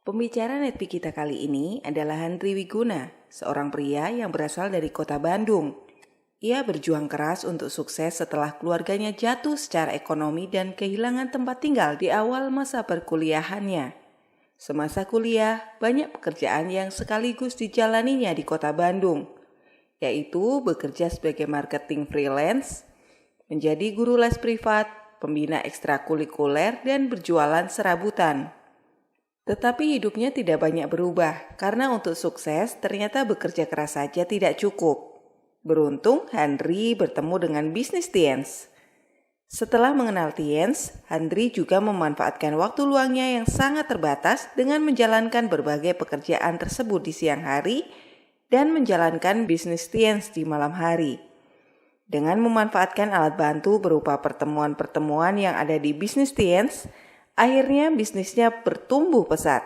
Pembicara Netpi kita kali ini adalah Handri Wiguna, seorang pria yang berasal dari kota Bandung. Ia berjuang keras untuk sukses setelah keluarganya jatuh secara ekonomi dan kehilangan tempat tinggal di awal masa perkuliahannya. Semasa kuliah, banyak pekerjaan yang sekaligus dijalaninya di kota Bandung, yaitu bekerja sebagai marketing freelance, menjadi guru les privat, pembina ekstrakurikuler, dan berjualan serabutan. Tetapi hidupnya tidak banyak berubah, karena untuk sukses ternyata bekerja keras saja tidak cukup. Beruntung, Handri bertemu dengan bisnis Tiens. Setelah mengenal Tiens, Handri juga memanfaatkan waktu luangnya yang sangat terbatas dengan menjalankan berbagai pekerjaan tersebut di siang hari dan menjalankan bisnis Tiens di malam hari. Dengan memanfaatkan alat bantu berupa pertemuan-pertemuan yang ada di bisnis Tiens, akhirnya bisnisnya bertumbuh pesat.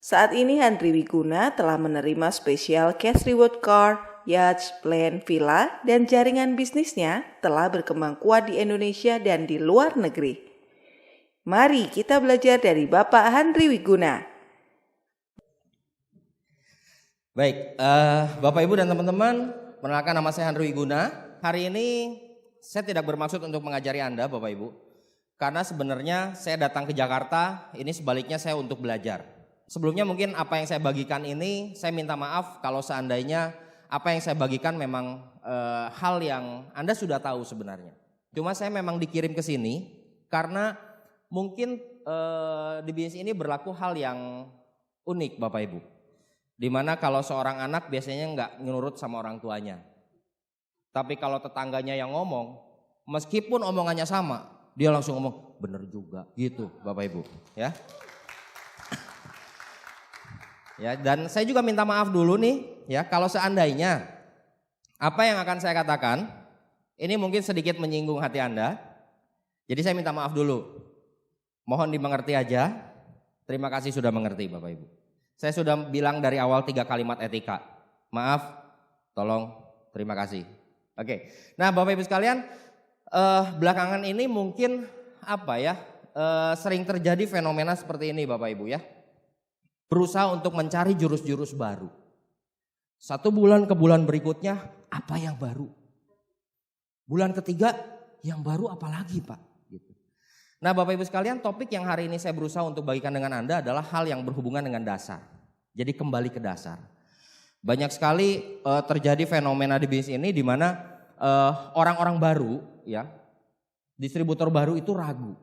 Saat ini Handri Wiguna telah menerima spesial cash reward card, yacht, plan, villa, dan jaringan bisnisnya telah berkembang kuat di Indonesia dan di luar negeri. Mari kita belajar dari Bapak Handri Wiguna. Baik, Bapak Ibu dan teman-teman, perkenalkan nama saya Handri Wiguna. Hari ini saya tidak bermaksud untuk mengajari Anda Bapak Ibu. Karena sebenarnya saya datang ke Jakarta, ini sebaliknya saya untuk belajar. Sebelumnya mungkin apa yang saya bagikan ini, saya minta maaf kalau seandainya apa yang saya bagikan memang hal yang Anda sudah tahu sebenarnya. Cuma saya memang dikirim ke sini karena mungkin di bisnis ini berlaku hal yang unik Bapak Ibu. Dimana kalau seorang anak biasanya nggak nurut sama orang tuanya. Tapi kalau tetangganya yang ngomong, meskipun omongannya sama, dia langsung ngomong, bener juga gitu Bapak Ibu ya. Ya, dan saya juga minta maaf dulu nih ya, kalau seandainya apa yang akan saya katakan ini mungkin sedikit menyinggung hati Anda. Jadi saya minta maaf dulu. Mohon dimengerti aja. Terima kasih sudah mengerti Bapak Ibu. Saya sudah bilang dari awal 3 kalimat etika. Maaf, tolong, terima kasih. Oke. Nah, Bapak Ibu sekalian, belakangan ini mungkin sering terjadi fenomena seperti ini Bapak Ibu ya. Berusaha untuk mencari jurus-jurus baru. 1 bulan ke bulan berikutnya, apa yang baru? Bulan ketiga, yang baru apa lagi Pak? Gitu. Nah Bapak Ibu sekalian, topik yang hari ini saya berusaha untuk bagikan dengan Anda adalah hal yang berhubungan dengan dasar. Jadi kembali ke dasar. Banyak sekali terjadi fenomena di bisnis ini di mana orang-orang baru ya, distributor baru itu ragu.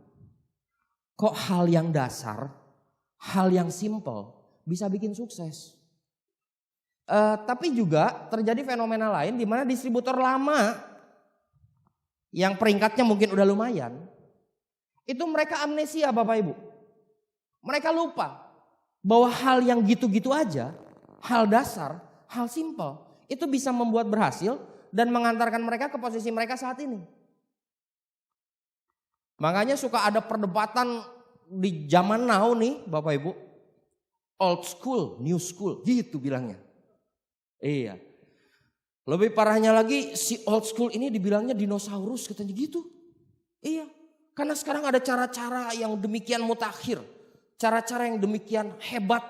Kok hal yang dasar, hal yang simple bisa bikin sukses. Tapi juga terjadi fenomena lain di mana distributor lama yang peringkatnya mungkin udah lumayan, itu mereka amnesia Bapak Ibu. Mereka lupa bahwa hal yang gitu-gitu aja, hal dasar, hal simple itu bisa membuat berhasil dan mengantarkan mereka ke posisi mereka saat ini. Makanya suka ada perdebatan di zaman now nih Bapak Ibu. Old school, new school, gitu bilangnya. Iya. Lebih parahnya lagi si old school ini dibilangnya dinosaurus katanya gitu. Iya. Karena sekarang ada cara-cara yang demikian mutakhir. Cara-cara yang demikian hebat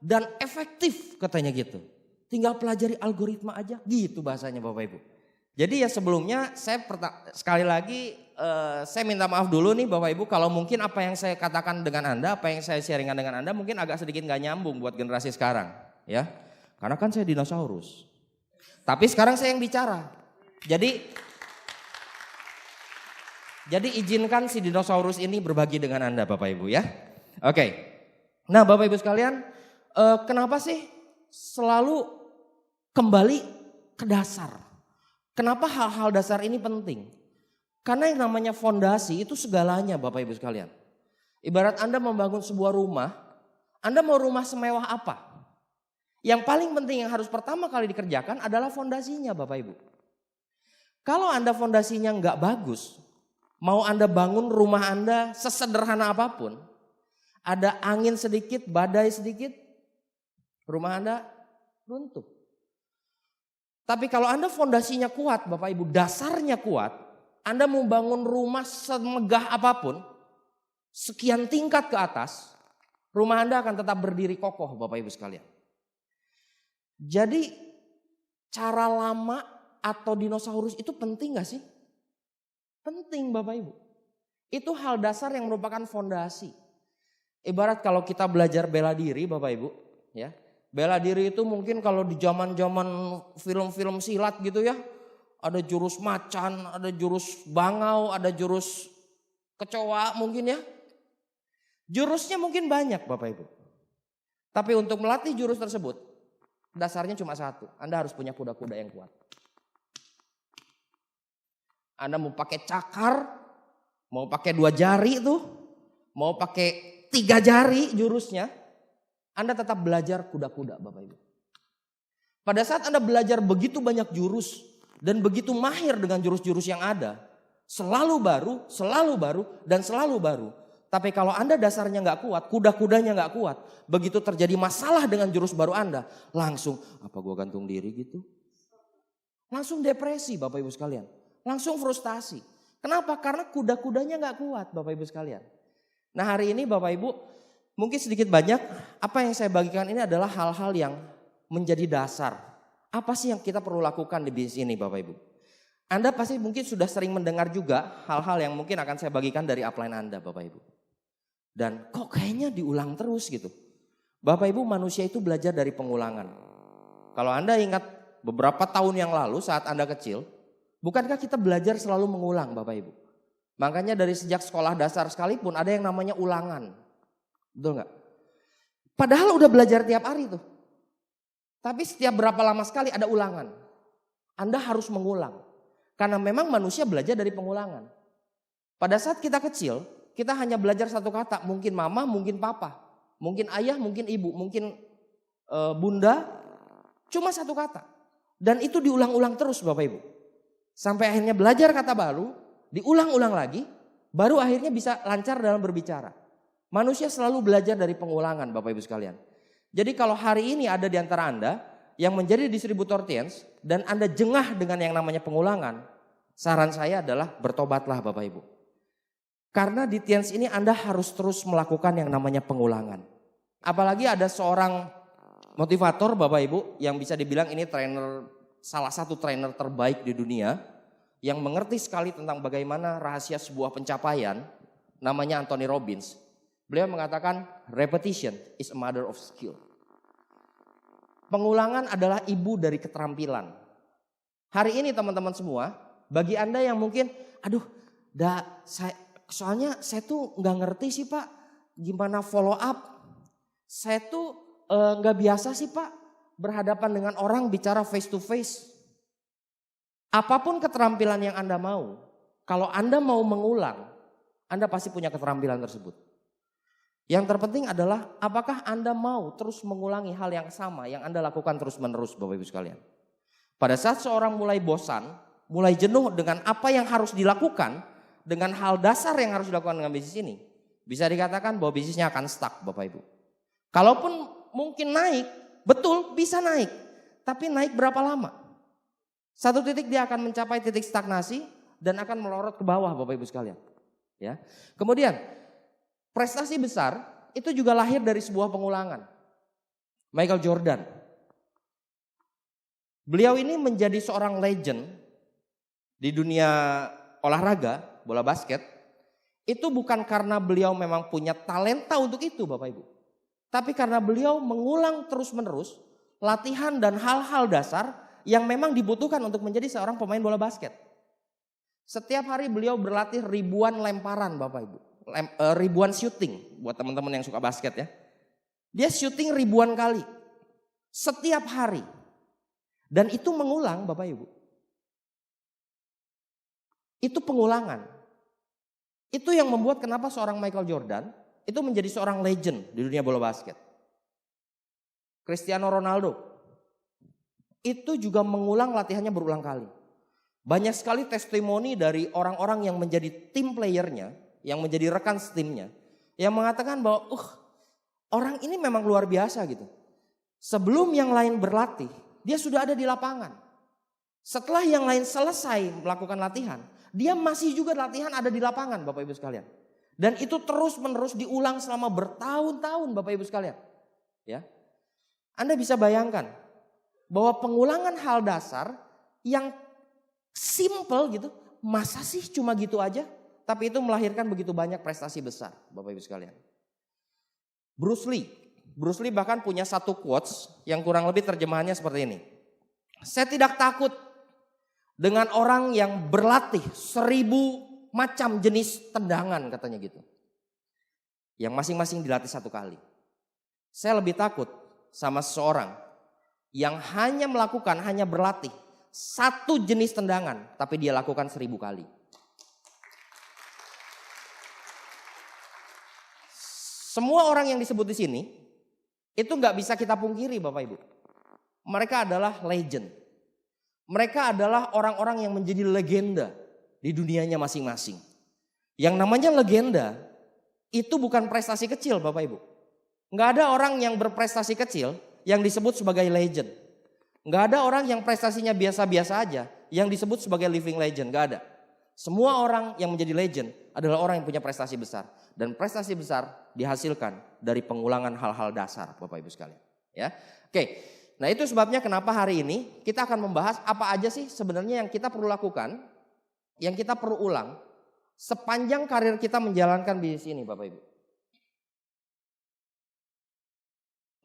dan efektif katanya gitu. Tinggal pelajari algoritma aja gitu bahasanya Bapak Ibu. Jadi ya sebelumnya saya sekali lagi saya minta maaf dulu nih Bapak Ibu kalau mungkin apa yang saya katakan dengan Anda, apa yang saya sharingkan dengan Anda mungkin agak sedikit gak nyambung buat generasi sekarang ya. Karena kan saya dinosaurus. Tapi sekarang saya yang bicara. Jadi izinkan si dinosaurus ini berbagi dengan Anda Bapak Ibu ya. Oke. Nah Bapak Ibu sekalian, kenapa sih selalu kembali ke dasar? Kenapa hal-hal dasar ini penting? Karena yang namanya fondasi itu segalanya Bapak Ibu sekalian. Ibarat Anda membangun sebuah rumah, Anda mau rumah semewah apa? Yang paling penting yang harus pertama kali dikerjakan adalah fondasinya Bapak Ibu. Kalau Anda fondasinya nggak bagus, mau Anda bangun rumah Anda sesederhana apapun, ada angin sedikit, badai sedikit, rumah Anda runtuh. Tapi kalau Anda fondasinya kuat Bapak Ibu, dasarnya kuat, Anda mau bangun rumah semegah apapun, sekian tingkat ke atas, Rumah Anda akan tetap berdiri kokoh Bapak Ibu sekalian. Jadi cara lama atau dinosaurus itu penting gak sih? Penting Bapak Ibu. Itu hal dasar yang merupakan fondasi. Ibarat kalau kita belajar bela diri Bapak Ibu, ya. Bela diri itu mungkin kalau di zaman-zaman film-film silat gitu ya, ada jurus macan, ada jurus bangau, ada jurus kecoa mungkin ya. Jurusnya mungkin banyak Bapak Ibu. Tapi untuk melatih jurus tersebut, dasarnya cuma satu. Anda harus punya kuda-kuda yang kuat. Anda mau pakai cakar, mau pakai 2 jari tuh, mau pakai 3 jari jurusnya, Anda tetap belajar kuda-kuda Bapak Ibu. Pada saat Anda belajar begitu banyak jurus dan begitu mahir dengan jurus-jurus yang ada, selalu baru, dan selalu baru. Tapi kalau Anda dasarnya gak kuat, kuda-kudanya gak kuat, begitu terjadi masalah dengan jurus baru Anda, langsung, apa gua gantung diri gitu? Langsung depresi Bapak Ibu sekalian, langsung frustasi. Kenapa? Karena kuda-kudanya gak kuat Bapak Ibu sekalian. Nah hari ini Bapak Ibu, mungkin sedikit banyak apa yang saya bagikan ini adalah hal-hal yang menjadi dasar. Apa sih yang kita perlu lakukan di bisnis ini Bapak Ibu? Anda pasti mungkin sudah sering mendengar juga hal-hal yang mungkin akan saya bagikan dari upline Anda Bapak Ibu. Dan kok kayaknya diulang terus gitu. Bapak Ibu manusia itu belajar dari pengulangan. Kalau Anda ingat beberapa tahun yang lalu saat Anda kecil, bukankah kita belajar selalu mengulang Bapak Ibu? Makanya dari sejak sekolah dasar sekalipun ada yang namanya ulangan. Betul gak? Padahal udah belajar tiap hari tuh. Tapi setiap berapa lama sekali ada ulangan. Anda harus mengulang. Karena memang manusia belajar dari pengulangan. Pada saat kita kecil, kita hanya belajar satu kata. Mungkin mama, mungkin papa. Mungkin ayah, mungkin ibu, mungkin bunda. Cuma satu kata. Dan itu diulang-ulang terus Bapak Ibu. Sampai akhirnya belajar kata baru, diulang-ulang lagi, baru akhirnya bisa lancar dalam berbicara. Manusia selalu belajar dari pengulangan Bapak Ibu sekalian. Jadi kalau hari ini ada di antara Anda yang menjadi distributor Tiens dan Anda jengah dengan yang namanya pengulangan, saran saya adalah bertobatlah Bapak Ibu. Karena di Tiens ini Anda harus terus melakukan yang namanya pengulangan. Apalagi ada seorang motivator Bapak Ibu yang bisa dibilang ini salah satu trainer terbaik di dunia. Yang mengerti sekali tentang bagaimana rahasia sebuah pencapaian, namanya Anthony Robbins. Beliau mengatakan repetition is a mother of skill. Pengulangan adalah ibu dari keterampilan. Hari ini teman-teman semua, bagi Anda yang mungkin, soalnya saya tuh nggak ngerti sih Pak, gimana follow up. Saya tuh nggak biasa sih Pak, berhadapan dengan orang bicara face to face. Apapun keterampilan yang Anda mau, kalau Anda mau mengulang, Anda pasti punya keterampilan tersebut. Yang terpenting adalah apakah Anda mau terus mengulangi hal yang sama yang Anda lakukan terus-menerus Bapak Ibu sekalian. Pada saat seorang mulai bosan, mulai jenuh dengan apa yang harus dilakukan, dengan hal dasar yang harus dilakukan dengan bisnis ini, bisa dikatakan bahwa bisnisnya akan stuck Bapak Ibu. Kalaupun mungkin naik, betul bisa naik, tapi naik berapa lama? Satu titik dia akan mencapai titik stagnasi dan akan melorot ke bawah Bapak Ibu sekalian. Ya. Kemudian prestasi besar itu juga lahir dari sebuah pengulangan. Michael Jordan. Beliau ini menjadi seorang legend di dunia olahraga, bola basket. Itu bukan karena beliau memang punya talenta untuk itu Bapak Ibu. Tapi karena beliau mengulang terus-menerus latihan dan hal-hal dasar yang memang dibutuhkan untuk menjadi seorang pemain bola basket. Setiap hari beliau berlatih ribuan lemparan Bapak Ibu. Ribuan syuting buat teman-teman yang suka basket ya. Dia syuting ribuan kali. Setiap hari. Dan itu mengulang Bapak Ibu. Itu pengulangan. Itu yang membuat kenapa seorang Michael Jordan itu menjadi seorang legend di dunia bola basket. Cristiano Ronaldo itu juga mengulang latihannya berulang kali. Banyak sekali testimoni dari orang-orang yang menjadi tim playernya, yang menjadi rekan timnya, yang mengatakan bahwa orang ini memang luar biasa gitu. Sebelum yang lain berlatih, dia sudah ada di lapangan. Setelah yang lain selesai melakukan latihan, dia masih juga latihan ada di lapangan Bapak Ibu sekalian. Dan itu terus-menerus diulang selama bertahun-tahun Bapak Ibu sekalian. Ya. Anda bisa bayangkan bahwa pengulangan hal dasar yang simple gitu, masa sih cuma gitu aja? Tapi itu melahirkan begitu banyak prestasi besar Bapak Ibu sekalian. Bruce Lee bahkan punya satu quotes yang kurang lebih terjemahannya seperti ini. Saya tidak takut dengan orang yang berlatih 1000 macam jenis tendangan katanya gitu. Yang masing-masing dilatih 1 kali. Saya lebih takut sama seseorang yang hanya berlatih 1 jenis tendangan tapi dia lakukan 1000 kali. Semua orang yang disebut di sini itu nggak bisa kita pungkiri Bapak Ibu. Mereka adalah legend. Mereka adalah orang-orang yang menjadi legenda di dunianya masing-masing. Yang namanya legenda itu bukan prestasi kecil Bapak Ibu. Nggak ada orang yang berprestasi kecil yang disebut sebagai legend. Nggak ada orang yang prestasinya biasa-biasa aja yang disebut sebagai living legend. Nggak ada. Semua orang yang menjadi legend adalah orang yang punya prestasi besar. Dan prestasi besar dihasilkan dari pengulangan hal-hal dasar Bapak Ibu sekalian. Ya, oke. Nah itu sebabnya kenapa hari ini kita akan membahas apa aja sih sebenarnya yang kita perlu lakukan, yang kita perlu ulang sepanjang karir kita menjalankan bisnis ini Bapak Ibu.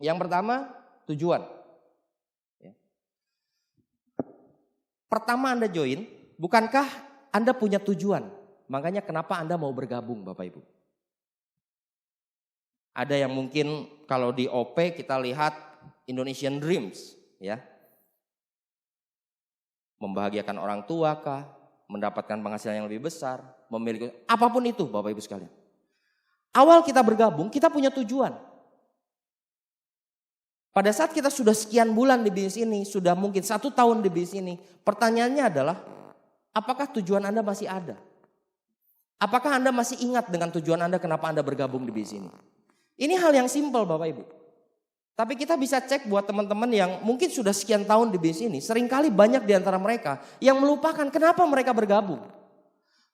Yang pertama, tujuan. Ya. Pertama Anda join, bukankah Anda punya tujuan? Makanya kenapa Anda mau bergabung Bapak Ibu? Ada yang mungkin kalau di OP kita lihat Indonesian Dreams, ya. Membahagiakan orang tua kah, mendapatkan penghasilan yang lebih besar, memiliki apapun itu Bapak Ibu sekalian. Awal kita bergabung, kita punya tujuan. Pada saat kita sudah sekian bulan di bisnis ini, sudah mungkin 1 tahun di bisnis ini, pertanyaannya adalah, apakah tujuan Anda masih ada? Apakah Anda masih ingat dengan tujuan Anda kenapa Anda bergabung di bisnis ini? Ini hal yang simpel Bapak Ibu. Tapi kita bisa cek buat teman-teman yang mungkin sudah sekian tahun di bisnis ini. Seringkali banyak di antara mereka yang melupakan kenapa mereka bergabung.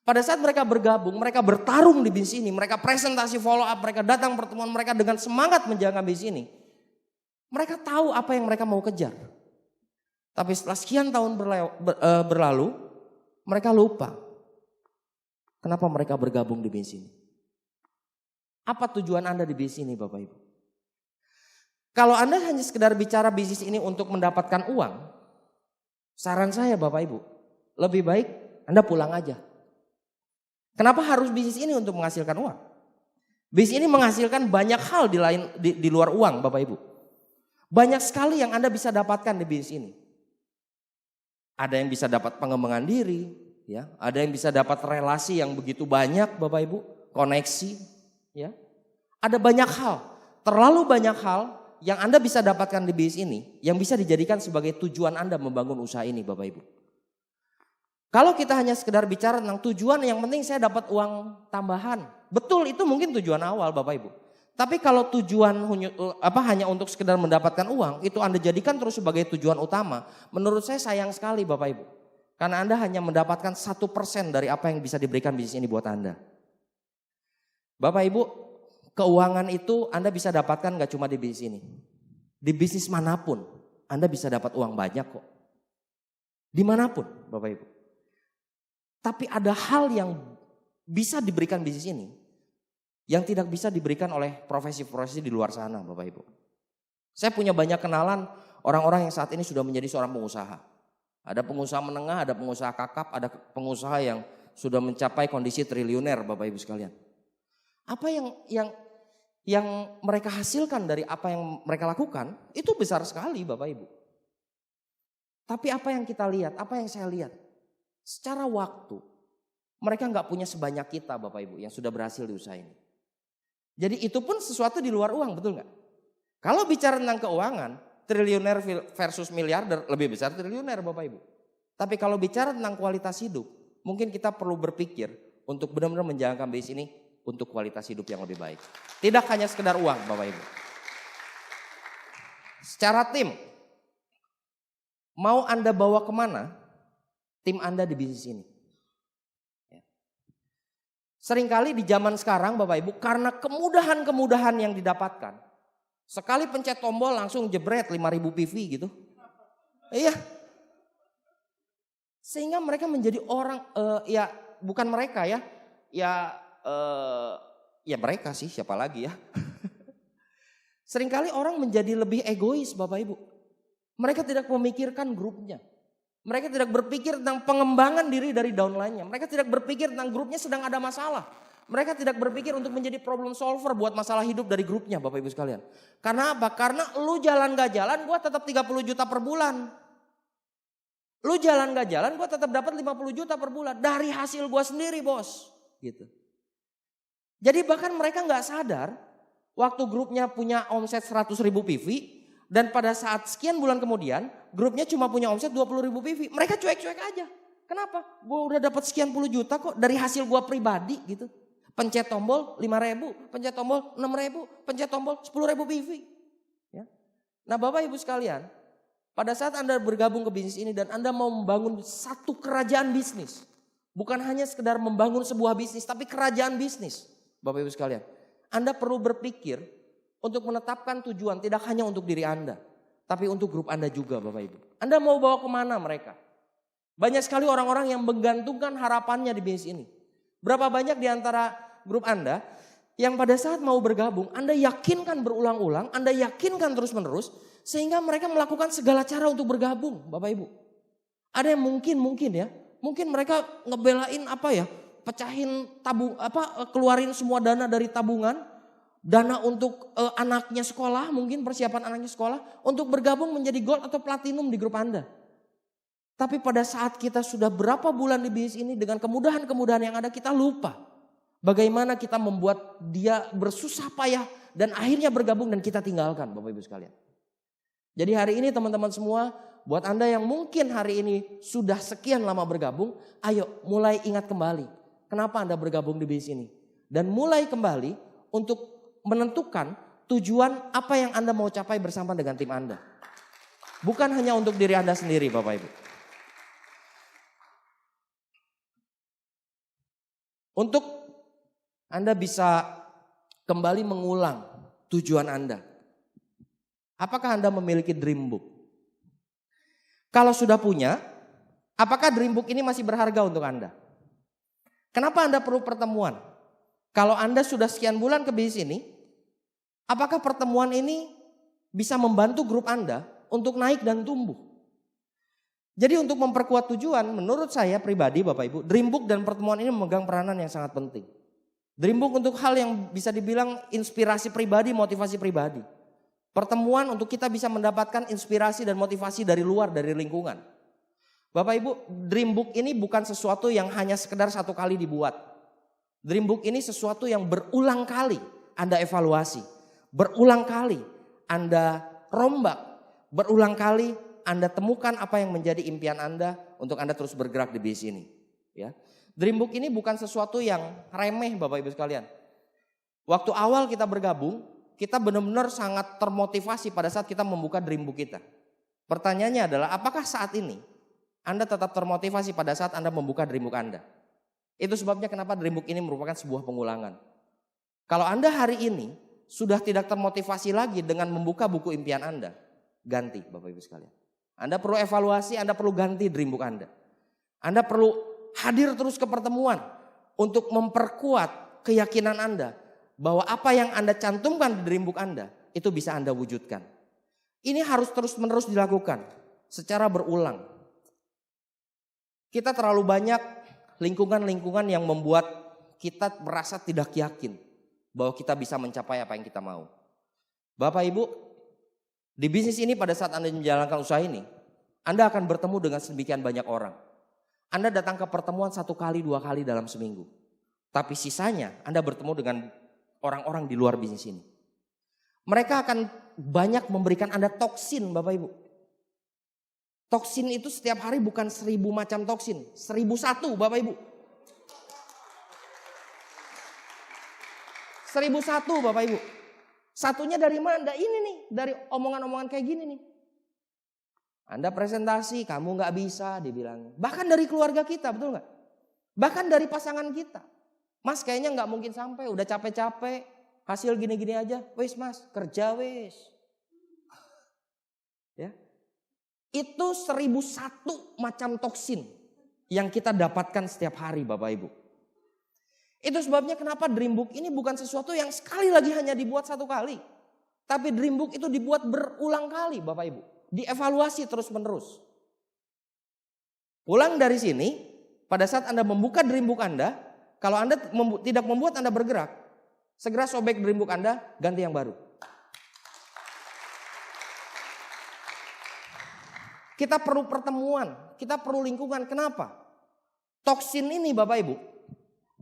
Pada saat mereka bergabung, mereka bertarung di bisnis ini. Mereka presentasi follow up, mereka datang pertemuan mereka dengan semangat menjalankan bisnis ini. Mereka tahu apa yang mereka mau kejar. Tapi setelah sekian tahun berlalu, mereka lupa. Kenapa mereka bergabung di bisnis ini? Apa tujuan Anda di bisnis ini Bapak Ibu? Kalau Anda hanya sekedar bicara bisnis ini untuk mendapatkan uang, saran saya Bapak Ibu, lebih baik Anda pulang aja. Kenapa harus bisnis ini untuk menghasilkan uang? Bisnis ini menghasilkan banyak hal di luar uang Bapak Ibu. Banyak sekali yang Anda bisa dapatkan di bisnis ini. Ada yang bisa dapat pengembangan diri, ya, ada yang bisa dapat relasi yang begitu banyak Bapak Ibu, koneksi. Ya, ada banyak hal, terlalu banyak hal yang Anda bisa dapatkan di bisnis ini yang bisa dijadikan sebagai tujuan Anda membangun usaha ini Bapak Ibu. Kalau kita hanya sekedar bicara tentang tujuan, yang penting saya dapat uang tambahan. Betul, itu mungkin tujuan awal Bapak Ibu. Tapi kalau tujuan hanya untuk sekedar mendapatkan uang, itu Anda jadikan terus sebagai tujuan utama. Menurut saya sayang sekali Bapak Ibu. Karena Anda hanya mendapatkan 1% dari apa yang bisa diberikan bisnis ini buat Anda. Bapak Ibu, keuangan itu Anda bisa dapatkan gak cuma di bisnis ini. Di bisnis manapun Anda bisa dapat uang banyak kok. Dimanapun Bapak Ibu. Tapi ada hal yang bisa diberikan bisnis ini yang tidak bisa diberikan oleh profesi-profesi di luar sana Bapak Ibu. Saya punya banyak kenalan orang-orang yang saat ini sudah menjadi seorang pengusaha. Ada pengusaha menengah, ada pengusaha kakap, ada pengusaha yang sudah mencapai kondisi triliuner Bapak Ibu sekalian. Apa yang mereka hasilkan dari apa yang mereka lakukan itu besar sekali Bapak Ibu. Tapi apa yang kita lihat, apa yang saya lihat, secara waktu mereka nggak punya sebanyak kita Bapak Ibu yang sudah berhasil di usaha ini. Jadi itu pun sesuatu di luar uang, betul nggak? Kalau bicara tentang keuangan, triliuner versus miliarder, lebih besar triliuner Bapak Ibu. Tapi kalau bicara tentang kualitas hidup, mungkin kita perlu berpikir untuk benar-benar menjalankan bisnis ini untuk kualitas hidup yang lebih baik. Tidak hanya sekedar uang Bapak Ibu. Secara tim, mau Anda bawa kemana tim Anda di bisnis ini? Seringkali di zaman sekarang Bapak Ibu, karena kemudahan-kemudahan yang didapatkan, sekali pencet tombol langsung jebret 5.000 PV gitu. Iya. Sehingga mereka menjadi orang, ya bukan mereka ya, ya mereka sih, siapa lagi ya. Seringkali orang menjadi lebih egois Bapak Ibu. Mereka tidak memikirkan grupnya. Mereka tidak berpikir tentang pengembangan diri dari downline-nya. Mereka tidak berpikir tentang grupnya sedang ada masalah. Mereka tidak berpikir untuk menjadi problem solver buat masalah hidup dari grupnya Bapak Ibu sekalian. Karena apa? Karena lu jalan gak jalan gue tetap 30 juta per bulan. Lu jalan gak jalan gue tetap dapat 50 juta per bulan. Dari hasil gue sendiri bos. Gitu. Jadi bahkan mereka gak sadar waktu grupnya punya omset 100.000 PV. Dan pada saat sekian bulan kemudian grupnya cuma punya omset 20.000 PV. Mereka cuek-cuek aja. Kenapa? Gue udah dapat sekian puluh juta kok dari hasil gue pribadi gitu. Pencet tombol 5.000, pencet tombol 6.000, pencet tombol 10.000 PV. Ya. Nah Bapak Ibu sekalian, pada saat Anda bergabung ke bisnis ini dan Anda mau membangun satu kerajaan bisnis. Bukan hanya sekedar membangun sebuah bisnis, tapi kerajaan bisnis. Bapak Ibu sekalian, Anda perlu berpikir untuk menetapkan tujuan tidak hanya untuk diri Anda, tapi untuk grup Anda juga Bapak Ibu. Anda mau bawa kemana mereka? Banyak sekali orang-orang yang menggantungkan harapannya di bisnis ini. Berapa banyak di antara grup Anda yang pada saat mau bergabung, Anda yakinkan berulang-ulang, Anda yakinkan terus-menerus, sehingga mereka melakukan segala cara untuk bergabung Bapak Ibu. Ada yang mungkin ya, mungkin mereka ngebelain pecahin keluarin semua dana dari tabungan, dana untuk anaknya sekolah, mungkin persiapan anaknya sekolah, untuk bergabung menjadi gold atau platinum di grup Anda. Tapi pada saat kita sudah berapa bulan di bisnis ini dengan kemudahan-kemudahan yang ada, kita lupa bagaimana kita membuat dia bersusah payah dan akhirnya bergabung dan kita tinggalkan Bapak Ibu sekalian. Jadi hari ini teman-teman semua, buat Anda yang mungkin hari ini sudah sekian lama bergabung, ayo mulai ingat kembali kenapa Anda bergabung di bisnis ini. Dan mulai kembali untuk menentukan tujuan apa yang Anda mau capai bersama dengan tim Anda. Bukan hanya untuk diri Anda sendiri Bapak Ibu. Untuk Anda bisa kembali mengulang tujuan Anda. Apakah Anda memiliki dream book? Kalau sudah punya, apakah dream book ini masih berharga untuk Anda? Kenapa Anda perlu pertemuan? Kalau Anda sudah sekian bulan ke bisnis ini, apakah pertemuan ini bisa membantu grup Anda untuk naik dan tumbuh? Jadi untuk memperkuat tujuan, menurut saya pribadi Bapak Ibu, dream book dan pertemuan ini memegang peranan yang sangat penting. Dream book untuk hal yang bisa dibilang inspirasi pribadi, motivasi pribadi. Pertemuan untuk kita bisa mendapatkan inspirasi dan motivasi dari luar, dari lingkungan. Bapak Ibu, dream book ini bukan sesuatu yang hanya sekedar satu kali dibuat. Dream book ini sesuatu yang berulang kali Anda evaluasi. Berulang kali Anda rombak. Berulang kali Anda temukan apa yang menjadi impian Anda untuk Anda terus bergerak di bisnis ini. Ya. Dream book ini bukan sesuatu yang remeh Bapak Ibu sekalian. Waktu awal kita bergabung, kita benar-benar sangat termotivasi pada saat kita membuka dream book kita. Pertanyaannya adalah apakah saat ini Anda tetap termotivasi pada saat Anda membuka dream book Anda? Itu sebabnya kenapa dream book ini merupakan sebuah pengulangan. Kalau Anda hari ini sudah tidak termotivasi lagi dengan membuka buku impian Anda, ganti Bapak Ibu sekalian. Anda perlu evaluasi, Anda perlu ganti dream book Anda. Anda perlu hadir terus ke pertemuan untuk memperkuat keyakinan Anda bahwa apa yang Anda cantumkan di dream book Anda itu bisa Anda wujudkan. Ini harus terus-menerus dilakukan secara berulang. Kita terlalu banyak lingkungan-lingkungan yang membuat kita merasa tidak yakin bahwa kita bisa mencapai apa yang kita mau. Bapak Ibu, di bisnis ini pada saat Anda menjalankan usaha ini, Anda akan bertemu dengan sedemikian banyak orang. Anda datang ke pertemuan 1 kali, 2 kali dalam seminggu. Tapi sisanya Anda bertemu dengan orang-orang di luar bisnis ini. Mereka akan banyak memberikan Anda toksin Bapak Ibu. Toksin itu setiap hari bukan 1000 macam toksin. 1001 Bapak Ibu. 1001 Bapak Ibu. Satunya dari mana? Ini nih, dari omongan-omongan kayak gini nih. Anda presentasi, kamu gak bisa dibilang. Bahkan dari keluarga kita, betul gak? Bahkan dari pasangan kita. Mas kayaknya nggak mungkin sampai, udah capek-capek, hasil gini-gini aja. Wes mas, kerja wes. Ya. Itu 1001 macam toksin yang kita dapatkan setiap hari Bapak Ibu. Itu sebabnya kenapa Dream Book ini bukan sesuatu yang sekali lagi hanya dibuat satu kali. Tapi Dream Book itu dibuat berulang kali Bapak Ibu. Dievaluasi terus menerus. Pulang dari sini, pada saat Anda membuka Dream Book Anda, kalau Anda tidak membuat Anda bergerak, segera sobek Dream Book Anda, ganti yang baru. Kita perlu pertemuan, kita perlu lingkungan. Kenapa? Toksin ini Bapak Ibu,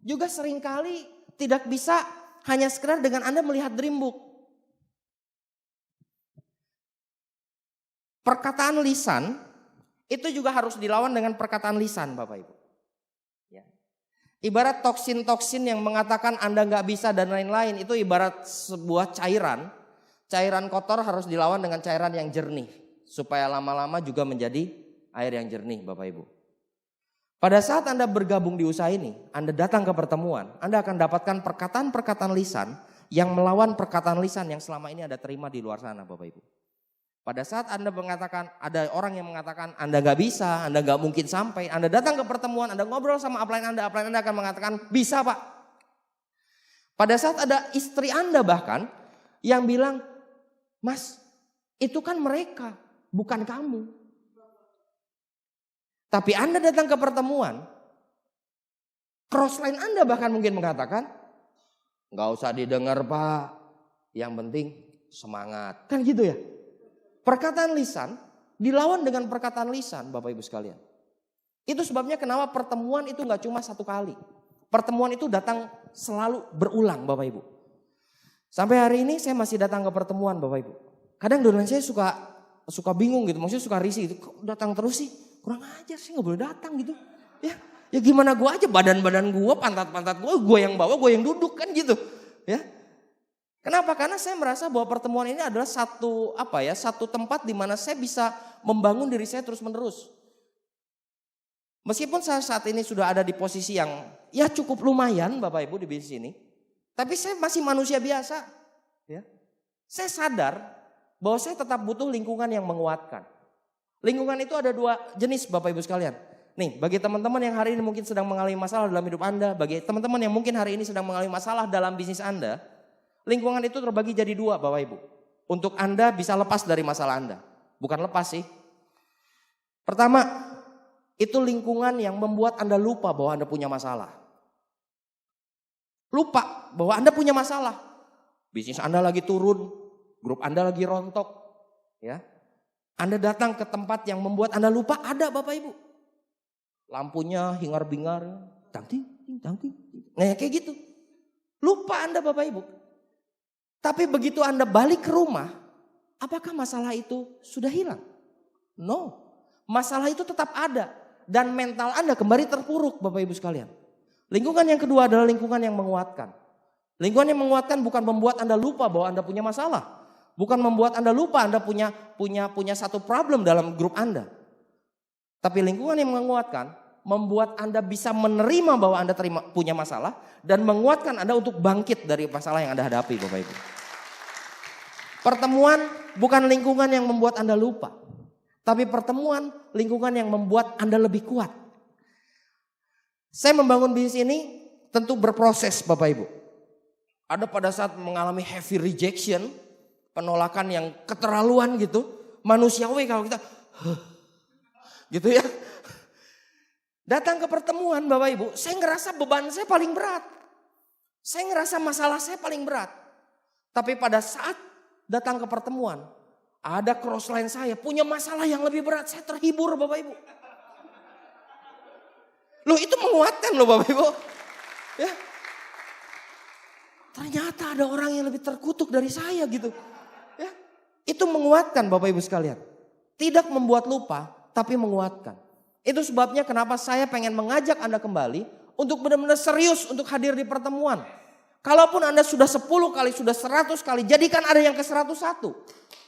juga seringkali tidak bisa hanya sekedar dengan Anda melihat Dream Book. Perkataan lisan, itu juga harus dilawan dengan perkataan lisan Bapak Ibu. Ya. Ibarat toksin-toksin yang mengatakan Anda nggak bisa dan lain-lain, itu ibarat sebuah cairan. Cairan kotor harus dilawan dengan cairan yang jernih. Supaya lama-lama juga menjadi air yang jernih Bapak Ibu. Pada saat Anda bergabung di usaha ini, Anda datang ke pertemuan, Anda akan dapatkan perkataan-perkataan lisan yang melawan perkataan lisan yang selama ini Anda terima di luar sana Bapak Ibu. Pada saat Anda mengatakan, ada orang yang mengatakan Anda gak bisa, Anda gak mungkin sampai, Anda datang ke pertemuan, Anda ngobrol sama upline Anda akan mengatakan bisa Pak. Pada saat ada istri Anda bahkan yang bilang, Mas itu kan mereka, bukan kamu. Tapi Anda datang ke pertemuan, crossline Anda bahkan mungkin mengatakan, gak usah didengar Pak, yang penting semangat. Kan gitu ya. Perkataan lisan dilawan dengan perkataan lisan Bapak Ibu sekalian. Itu sebabnya kenapa pertemuan itu gak cuma satu kali. Pertemuan itu datang selalu berulang Bapak Ibu. Sampai hari ini saya masih datang ke pertemuan Bapak Ibu. Kadang dosen saya suka bingung gitu, maksudnya suka risih gitu. Kok datang terus sih? Kurang ajar sih, gak boleh datang gitu. Ya gimana gue aja, badan-badan gue, pantat-pantat gue yang bawa, gue yang duduk kan gitu. Ya. Kenapa? Karena saya merasa bahwa pertemuan ini adalah satu tempat di mana saya bisa membangun diri saya terus menerus. Meskipun saya saat ini sudah ada di posisi yang ya cukup lumayan Bapak Ibu di bisnis ini, tapi saya masih manusia biasa. Ya. Saya sadar bahwa saya tetap butuh lingkungan yang menguatkan. Lingkungan itu ada dua jenis Bapak Ibu sekalian. Nih, bagi teman-teman yang hari ini mungkin sedang mengalami masalah dalam hidup Anda, bagi teman-teman yang mungkin hari ini sedang mengalami masalah dalam bisnis Anda, lingkungan itu terbagi jadi dua Bapak Ibu. Untuk Anda bisa lepas dari masalah Anda. Bukan lepas sih. Pertama, itu lingkungan yang membuat Anda lupa bahwa Anda punya masalah. Lupa bahwa Anda punya masalah. Bisnis Anda lagi turun, grup Anda lagi rontok. Ya. Anda datang ke tempat yang membuat Anda lupa ada Bapak Ibu. Lampunya hingar-bingar, tang-ting. Nah kayak gitu. Lupa Anda Bapak Ibu. Tapi begitu Anda balik ke rumah, apakah masalah itu sudah hilang? No, masalah itu tetap ada. Dan mental Anda kembali terpuruk Bapak Ibu sekalian. Lingkungan yang kedua adalah lingkungan yang menguatkan. Lingkungan yang menguatkan bukan membuat Anda lupa bahwa Anda punya masalah. Bukan membuat Anda lupa Anda punya satu problem dalam grup Anda. Tapi lingkungan yang menguatkan membuat Anda bisa menerima bahwa Anda punya masalah dan menguatkan Anda untuk bangkit dari masalah yang Anda hadapi Bapak Ibu. Pertemuan bukan lingkungan yang membuat Anda lupa. Tapi pertemuan lingkungan yang membuat Anda lebih kuat. Saya membangun bisnis ini tentu berproses Bapak Ibu. Ada pada saat mengalami heavy rejection, penolakan yang keterlaluan gitu. Manusiawi kalau kita gitu ya. Datang ke pertemuan Bapak Ibu, saya ngerasa beban saya paling berat. Saya ngerasa masalah saya paling berat. Tapi pada saat datang ke pertemuan, ada crossline saya punya masalah yang lebih berat, saya terhibur Bapak Ibu. Loh itu menguatkan loh Bapak Ibu. Ya. Ternyata ada orang yang lebih terkutuk dari saya gitu. Ya. Itu menguatkan Bapak Ibu sekalian. Tidak membuat lupa, tapi menguatkan. Itu sebabnya kenapa saya pengen mengajak Anda kembali untuk benar-benar serius untuk hadir di pertemuan. Kalaupun Anda sudah 10 kali, sudah 100 kali, jadikan ada yang ke 101.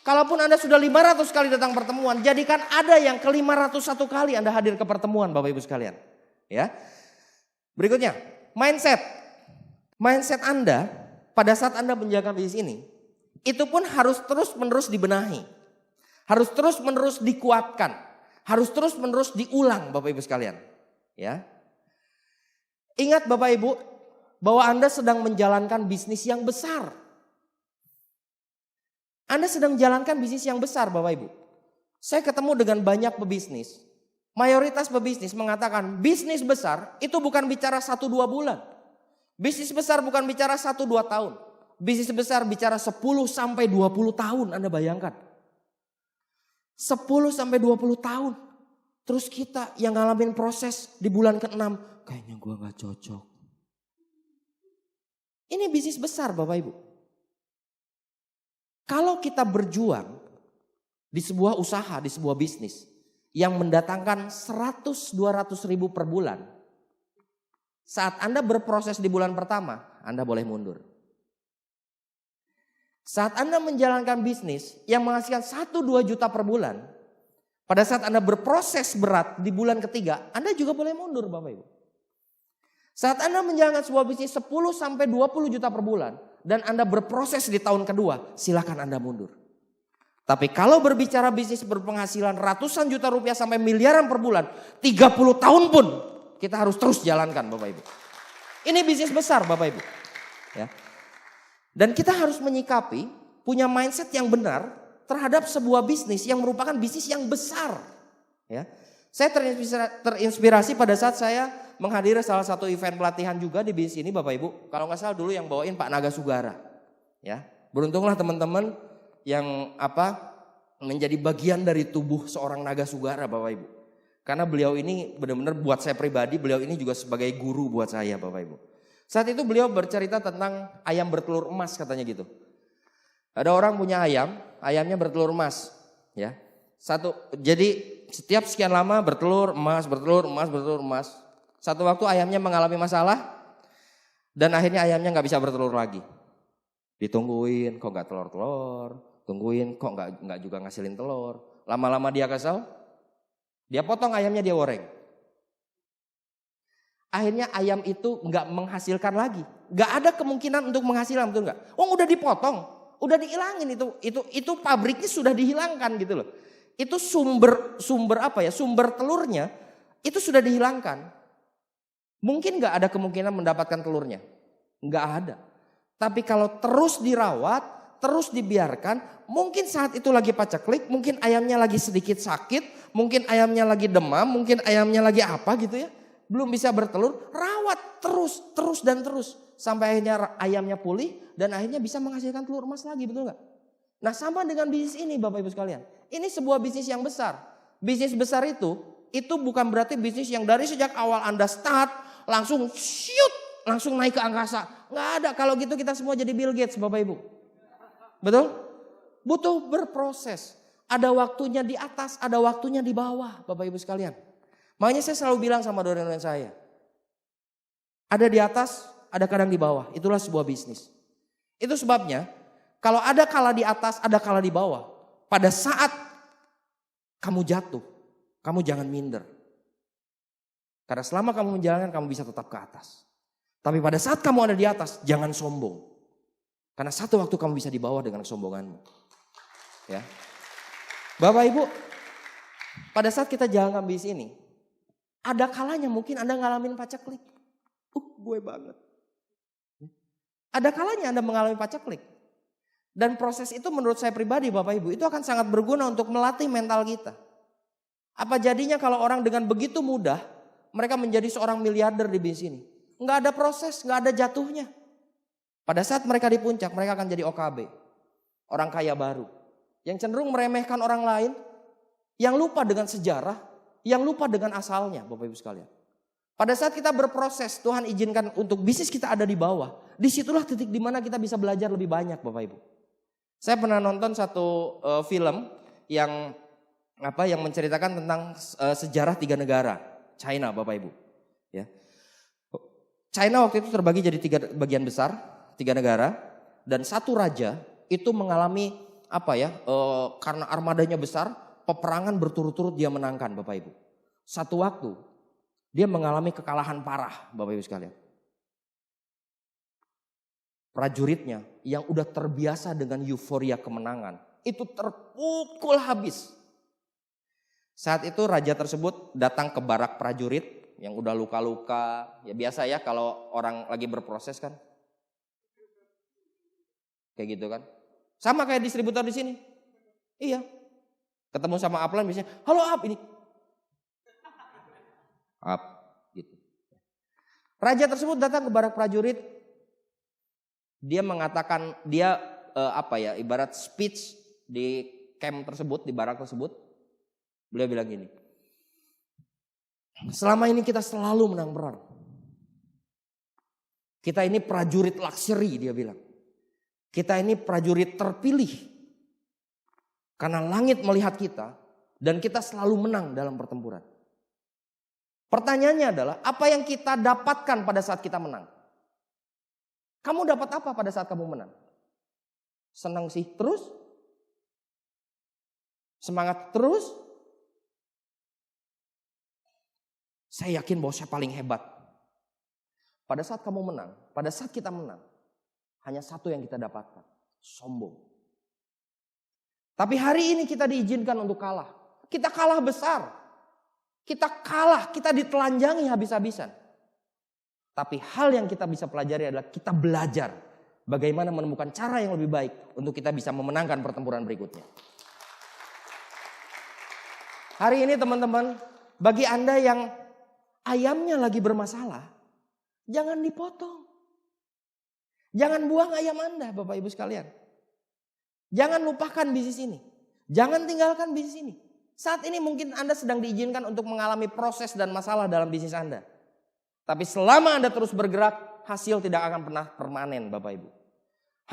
Kalaupun Anda sudah 500 kali datang pertemuan, jadikan ada yang ke 501 kali Anda hadir ke pertemuan Bapak Ibu sekalian. Ya. Berikutnya, mindset. Mindset Anda pada saat Anda menjalankan bisnis ini, itu pun harus terus-menerus dibenahi. Harus terus-menerus dikuatkan. Harus terus-menerus diulang Bapak Ibu sekalian. Ya. Ingat Bapak Ibu, bahwa Anda sedang menjalankan bisnis yang besar. Anda sedang menjalankan bisnis yang besar Bapak Ibu. Saya ketemu dengan banyak pebisnis. Mayoritas pebisnis mengatakan bisnis besar itu bukan bicara 1-2 bulan. Bisnis besar bukan bicara 1-2 tahun. Bisnis besar bicara 10-20 tahun, Anda bayangkan. 10-20 tahun. Terus kita yang ngalamin proses di bulan ke-6, kayaknya gue gak cocok. Ini bisnis besar Bapak Ibu. Kalau kita berjuang di sebuah usaha, di sebuah bisnis yang mendatangkan 100-200 ribu per bulan. Saat Anda berproses di bulan pertama, Anda boleh mundur. Saat Anda menjalankan bisnis yang menghasilkan 1-2 juta per bulan, pada saat Anda berproses berat di bulan ketiga, Anda juga boleh mundur Bapak Ibu. Saat Anda menjalankan sebuah bisnis 10-20 juta per bulan, dan Anda berproses di tahun kedua, silakan Anda mundur. Tapi kalau berbicara bisnis berpenghasilan ratusan juta rupiah sampai miliaran per bulan, 30 tahun pun kita harus terus jalankan Bapak Ibu. Ini bisnis besar Bapak Ibu. Ya. Dan kita harus menyikapi, punya mindset yang benar terhadap sebuah bisnis yang merupakan bisnis yang besar. Ya. Saya terinspirasi pada saat saya menghadiri salah satu event pelatihan juga di bisnis ini Bapak Ibu. Kalau nggak salah dulu yang bawain Pak Naga Sugara. Ya. Beruntunglah teman-teman yang menjadi bagian dari tubuh seorang Naga Sugara Bapak Ibu. Karena beliau ini benar-benar buat saya pribadi, beliau ini juga sebagai guru buat saya Bapak Ibu. Saat itu beliau bercerita tentang ayam bertelur emas katanya gitu. Ada orang punya ayam, ayamnya bertelur emas. Ya. Jadi setiap sekian lama bertelur emas, bertelur emas, bertelur emas. Satu waktu ayamnya mengalami masalah dan akhirnya ayamnya nggak bisa bertelur lagi. Ditungguin kok nggak telur-telur, tungguin kok nggak juga ngasilin telur. Lama-lama dia kesel, dia potong ayamnya, dia goreng. Akhirnya ayam itu nggak menghasilkan lagi, nggak ada kemungkinan untuk menghasilkan, betul nggak? Oh udah dipotong, udah dihilangin itu pabriknya sudah dihilangkan gitu loh. Itu sumber telurnya itu sudah dihilangkan. Mungkin nggak ada kemungkinan mendapatkan telurnya, nggak ada. Tapi kalau terus dirawat, terus dibiarkan, mungkin saat itu lagi paceklik, mungkin ayamnya lagi sedikit sakit, mungkin ayamnya lagi demam, mungkin ayamnya lagi apa gitu ya, belum bisa bertelur, rawat terus sampai akhirnya ayamnya pulih dan akhirnya bisa menghasilkan telur emas lagi, betul nggak? Nah sama dengan bisnis ini Bapak Ibu sekalian, ini sebuah bisnis yang besar. Bisnis besar itu bukan berarti bisnis yang dari sejak awal Anda start langsung langsung naik ke angkasa. Nggak ada, kalau gitu kita semua jadi Bill Gates Bapak Ibu. Betul? Butuh berproses. Ada waktunya di atas, ada waktunya di bawah Bapak Ibu sekalian. Makanya saya selalu bilang sama dosen-dosen saya. Ada di atas, ada kadang di bawah. Itulah sebuah bisnis. Itu sebabnya kalau ada kala di atas, ada kala di bawah. Pada saat kamu jatuh, kamu jangan minder. Karena selama kamu menjalankan, kamu bisa tetap ke atas. Tapi pada saat kamu ada di atas, jangan sombong. Karena satu waktu kamu bisa di bawah dengan kesombonganmu. Ya. Bapak Ibu, pada saat kita jalankan bisnis ini, ada kalanya mungkin Anda ngalamin paceklik. Gue banget. Ada kalanya Anda mengalami paceklik. Dan proses itu menurut saya pribadi Bapak Ibu, itu akan sangat berguna untuk melatih mental kita. Apa jadinya kalau orang dengan begitu mudah, mereka menjadi seorang miliarder di bisnis ini. Nggak ada proses, nggak ada jatuhnya. Pada saat mereka di puncak, mereka akan jadi OKB. Orang kaya baru. Yang cenderung meremehkan orang lain. Yang lupa dengan sejarah. Yang lupa dengan asalnya Bapak Ibu sekalian. Pada saat kita berproses, Tuhan izinkan untuk bisnis kita ada di bawah. Disitulah titik dimana kita bisa belajar lebih banyak Bapak Ibu. Saya pernah nonton satu film yang menceritakan tentang sejarah 3 negara. China Bapak Ibu. Ya. China waktu itu terbagi jadi 3 bagian besar, 3 negara. Dan satu raja itu mengalami karena armadanya besar, peperangan berturut-turut dia menangkan Bapak Ibu. Satu waktu dia mengalami kekalahan parah Bapak Ibu sekalian. prajuritnya yang udah terbiasa dengan euforia kemenangan itu terpukul habis. Saat itu raja tersebut datang ke barak prajurit yang udah luka-luka. Ya biasa ya kalau orang lagi berproses kan. Kayak gitu kan. Sama kayak distributor di sini. Iya. Ketemu sama upline biasanya, halo up ini. Up gitu. Raja tersebut datang ke barak prajurit. Dia mengatakan ibarat speech di camp tersebut, di barak tersebut. Beliau bilang gini, selama ini kita selalu menang perang. Kita ini prajurit luxury, dia bilang. Kita ini prajurit terpilih. Karena langit melihat kita dan kita selalu menang dalam pertempuran. Pertanyaannya adalah, apa yang kita dapatkan pada saat kita menang? Kamu dapat apa pada saat kamu menang? Senang sih terus? Semangat terus? Saya yakin bahwa saya paling hebat. Pada saat kamu menang, pada saat kita menang, hanya satu yang kita dapatkan, sombong. Tapi hari ini kita diizinkan untuk kalah. Kita kalah besar. Kita kalah, kita ditelanjangi habis-habisan. Tapi hal yang kita bisa pelajari adalah kita belajar bagaimana menemukan cara yang lebih baik untuk kita bisa memenangkan pertempuran berikutnya. Hari ini teman-teman, bagi Anda yang ayamnya lagi bermasalah, jangan dipotong. Jangan buang ayam Anda, Bapak Ibu sekalian. Jangan lupakan bisnis ini. Jangan tinggalkan bisnis ini. Saat ini mungkin Anda sedang diizinkan untuk mengalami proses dan masalah dalam bisnis Anda. Tapi selama Anda terus bergerak, hasil tidak akan pernah permanen, Bapak Ibu.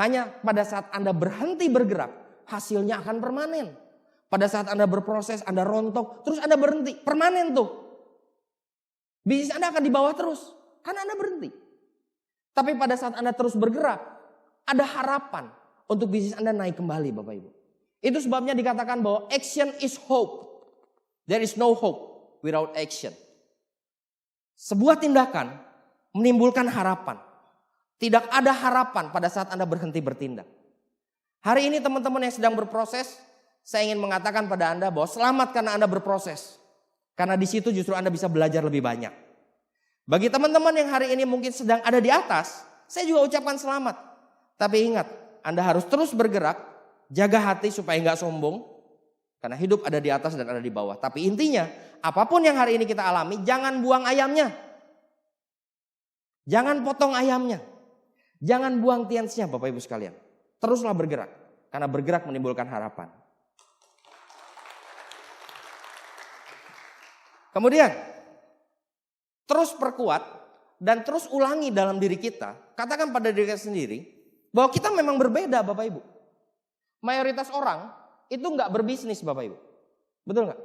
Hanya pada saat Anda berhenti bergerak, hasilnya akan permanen. Pada saat Anda berproses, Anda rontok, terus Anda berhenti, permanen tuh. Bisnis Anda akan di bawah terus, karena Anda berhenti. Tapi pada saat Anda terus bergerak, ada harapan untuk bisnis Anda naik kembali, Bapak Ibu. Itu sebabnya dikatakan bahwa action is hope. There is no hope without action. Sebuah tindakan menimbulkan harapan. Tidak ada harapan pada saat Anda berhenti bertindak. Hari ini teman-teman yang sedang berproses, saya ingin mengatakan pada Anda bahwa selamat karena Anda berproses. Karena di situ justru Anda bisa belajar lebih banyak. Bagi teman-teman yang hari ini mungkin sedang ada di atas, saya juga ucapkan selamat. Tapi ingat, Anda harus terus bergerak, jaga hati supaya nggak sombong. Karena hidup ada di atas dan ada di bawah. Tapi intinya, apapun yang hari ini kita alami, jangan buang ayamnya. Jangan potong ayamnya. Jangan buang tiansnya, Bapak Ibu sekalian. Teruslah bergerak. Karena bergerak menimbulkan harapan. Kemudian, terus perkuat dan terus ulangi dalam diri kita. Katakan pada diri kita sendiri bahwa kita memang berbeda, Bapak Ibu. Mayoritas orang itu nggak berbisnis, Bapak Ibu. Betul nggak?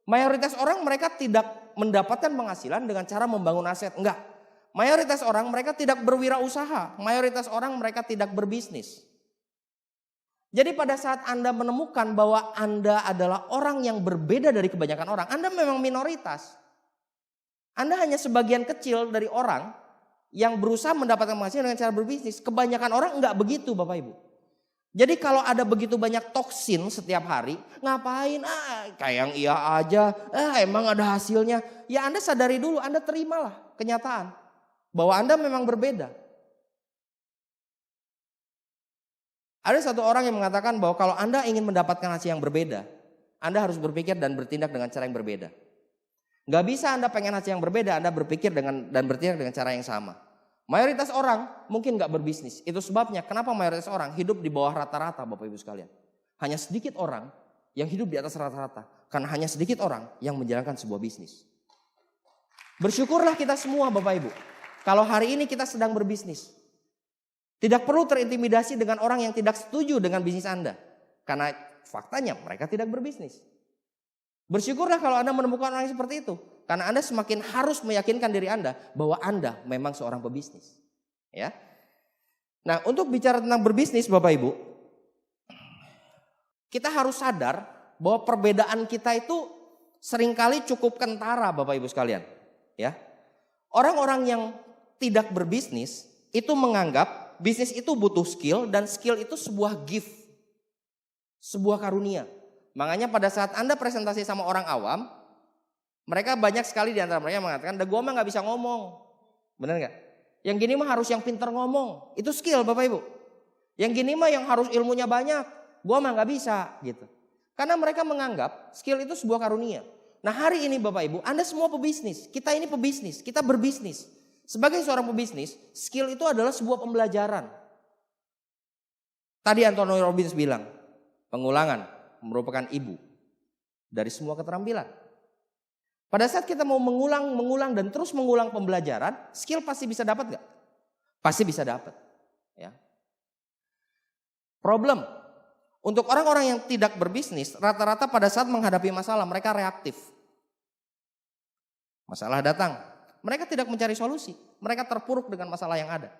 Mayoritas orang mereka tidak mendapatkan penghasilan dengan cara membangun aset. Enggak. Mayoritas orang mereka tidak berwirausaha. Mayoritas orang mereka tidak berbisnis. Jadi pada saat Anda menemukan bahwa Anda adalah orang yang berbeda dari kebanyakan orang, Anda memang minoritas. Anda hanya sebagian kecil dari orang yang berusaha mendapatkan penghasilan dengan cara berbisnis. Kebanyakan orang enggak begitu, Bapak Ibu. Jadi kalau ada begitu banyak toksin setiap hari, ngapain? Kayak yang iya aja, emang ada hasilnya. Ya Anda sadari dulu, Anda terimalah kenyataan bahwa Anda memang berbeda. Ada satu orang yang mengatakan bahwa kalau Anda ingin mendapatkan hasil yang berbeda, Anda harus berpikir dan bertindak dengan cara yang berbeda. Gak bisa Anda pengen hasil yang berbeda, Anda berpikir dan bertindak dengan cara yang sama. Mayoritas orang mungkin gak berbisnis. Itu sebabnya kenapa mayoritas orang hidup di bawah rata-rata, Bapak Ibu sekalian. Hanya sedikit orang yang hidup di atas rata-rata. Karena hanya sedikit orang yang menjalankan sebuah bisnis. Bersyukurlah kita semua, Bapak Ibu. Kalau hari ini kita sedang berbisnis. Tidak perlu terintimidasi dengan orang yang tidak setuju dengan bisnis Anda. Karena faktanya mereka tidak berbisnis. Bersyukurlah kalau Anda menemukan orang yang seperti itu. Karena Anda semakin harus meyakinkan diri Anda bahwa Anda memang seorang pebisnis. Ya. Nah, untuk bicara tentang berbisnis, Bapak Ibu, kita harus sadar bahwa perbedaan kita itu seringkali cukup kentara, Bapak Ibu sekalian. Ya. Orang-orang yang tidak berbisnis itu menganggap bisnis itu butuh skill dan skill itu sebuah gift. Sebuah karunia. Makanya pada saat Anda presentasi sama orang awam, mereka banyak sekali di antara mereka mengatakan, "Dah gua mah nggak bisa ngomong." Benar nggak? Yang gini mah harus yang pintar ngomong. Itu skill Bapak Ibu. Yang gini mah yang harus ilmunya banyak. Gua mah nggak bisa gitu. Karena mereka menganggap skill itu sebuah karunia. Nah hari ini Bapak Ibu, Anda semua pebisnis. Kita ini pebisnis, kita berbisnis. Sebagai seorang pebisnis, skill itu adalah sebuah pembelajaran. Tadi Anthony Robbins bilang, pengulangan merupakan ibu dari semua keterampilan. Pada saat kita mau mengulang dan terus mengulang pembelajaran, skill pasti bisa dapat gak? Pasti bisa dapat. Ya. Problem, untuk orang-orang yang tidak berbisnis, rata-rata pada saat menghadapi masalah, mereka reaktif. Masalah datang, mereka tidak mencari solusi, mereka terpuruk dengan masalah yang ada.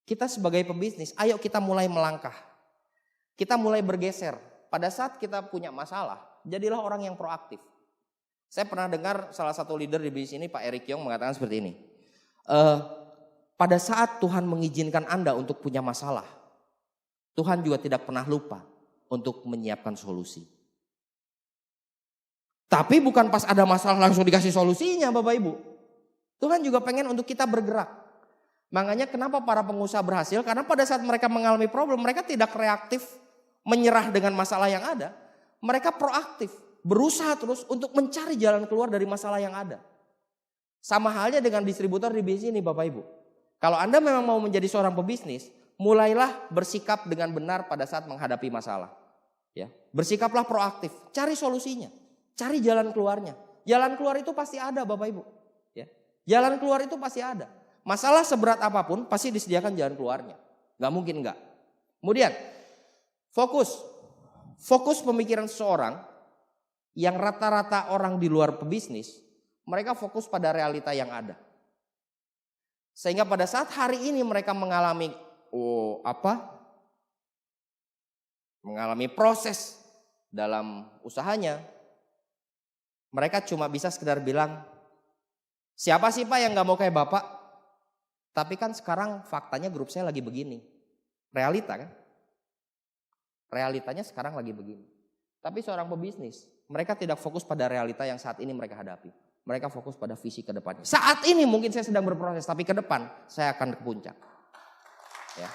Kita sebagai pebisnis, ayo kita mulai melangkah. Kita mulai bergeser. Pada saat kita punya masalah, jadilah orang yang proaktif. Saya pernah dengar salah satu leader di bisnis ini, Pak Eric Yong, mengatakan seperti ini. Pada saat Tuhan mengizinkan Anda untuk punya masalah, Tuhan juga tidak pernah lupa untuk menyiapkan solusi. Tapi bukan pas ada masalah langsung dikasih solusinya Bapak Ibu. Tuhan juga pengen untuk kita bergerak. Makanya kenapa para pengusaha berhasil? Karena pada saat mereka mengalami problem, mereka tidak reaktif menyerah dengan masalah yang ada. Mereka proaktif. Berusaha terus untuk mencari jalan keluar dari masalah yang ada. Sama halnya dengan distributor di bisnis ini Bapak Ibu. Kalau Anda memang mau menjadi seorang pebisnis, mulailah bersikap dengan benar pada saat menghadapi masalah. Ya, bersikaplah proaktif, cari solusinya, cari jalan keluarnya. Jalan keluar itu pasti ada Bapak Ibu. Ya, jalan keluar itu pasti ada. Masalah seberat apapun pasti disediakan jalan keluarnya. Gak mungkin enggak. Kemudian, fokus pemikiran seseorang. Yang rata-rata orang di luar pebisnis, mereka fokus pada realita yang ada. Sehingga pada saat hari ini mereka mengalami proses dalam usahanya, mereka cuma bisa sekedar bilang, siapa sih Pak yang gak mau kayak Bapak? Tapi kan sekarang faktanya grup saya lagi begini. Realita kan? Realitanya sekarang lagi begini. Tapi seorang pebisnis, mereka tidak fokus pada realita yang saat ini mereka hadapi. Mereka fokus pada visi ke depannya. Saat ini mungkin saya sedang berproses, tapi ke depan saya akan ke puncak. Ya.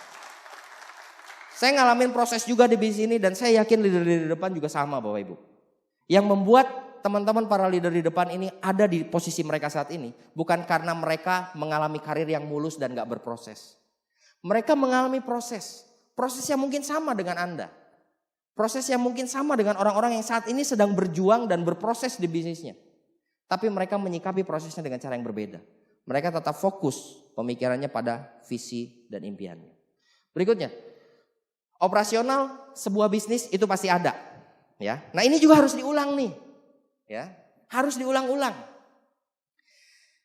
Saya ngalamin proses juga di bisnis ini dan saya yakin leader di depan juga sama Bapak Ibu. Yang membuat teman-teman para leader di depan ini ada di posisi mereka saat ini. Bukan karena mereka mengalami karir yang mulus dan gak berproses. Mereka mengalami proses. Proses yang mungkin sama dengan Anda. Proses yang mungkin sama dengan orang-orang yang saat ini sedang berjuang dan berproses di bisnisnya. Tapi mereka menyikapi prosesnya dengan cara yang berbeda. Mereka tetap fokus pemikirannya pada visi dan impiannya. Berikutnya, operasional sebuah bisnis itu pasti ada. Ya, nah ini juga harus diulang nih. Ya, harus diulang-ulang.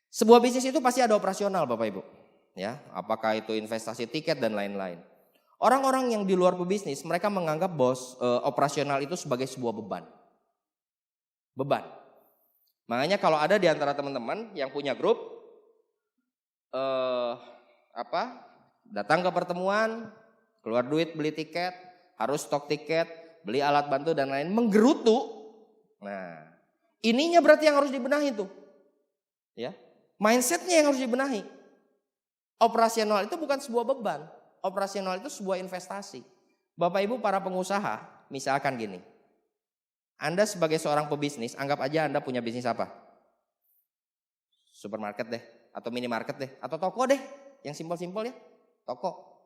Sebuah bisnis itu pasti ada operasional Bapak Ibu. Ya, apakah itu investasi tiket dan lain-lain. Orang-orang yang di luar pebisnis, mereka menganggap operasional itu sebagai sebuah beban. Beban. Makanya kalau ada di antara teman-teman yang punya grup, datang ke pertemuan, keluar duit beli tiket, harus stok tiket, beli alat bantu dan lain, menggerutu. Nah, ininya berarti yang harus dibenahi tuh. Ya, mindsetnya yang harus dibenahi. Operasional itu bukan sebuah beban. Operasional itu sebuah investasi. Bapak Ibu para pengusaha, misalkan gini. Anda sebagai seorang pebisnis, anggap aja Anda punya bisnis apa? Supermarket deh, atau minimarket deh, atau toko deh. Yang simpel-simpel ya, toko.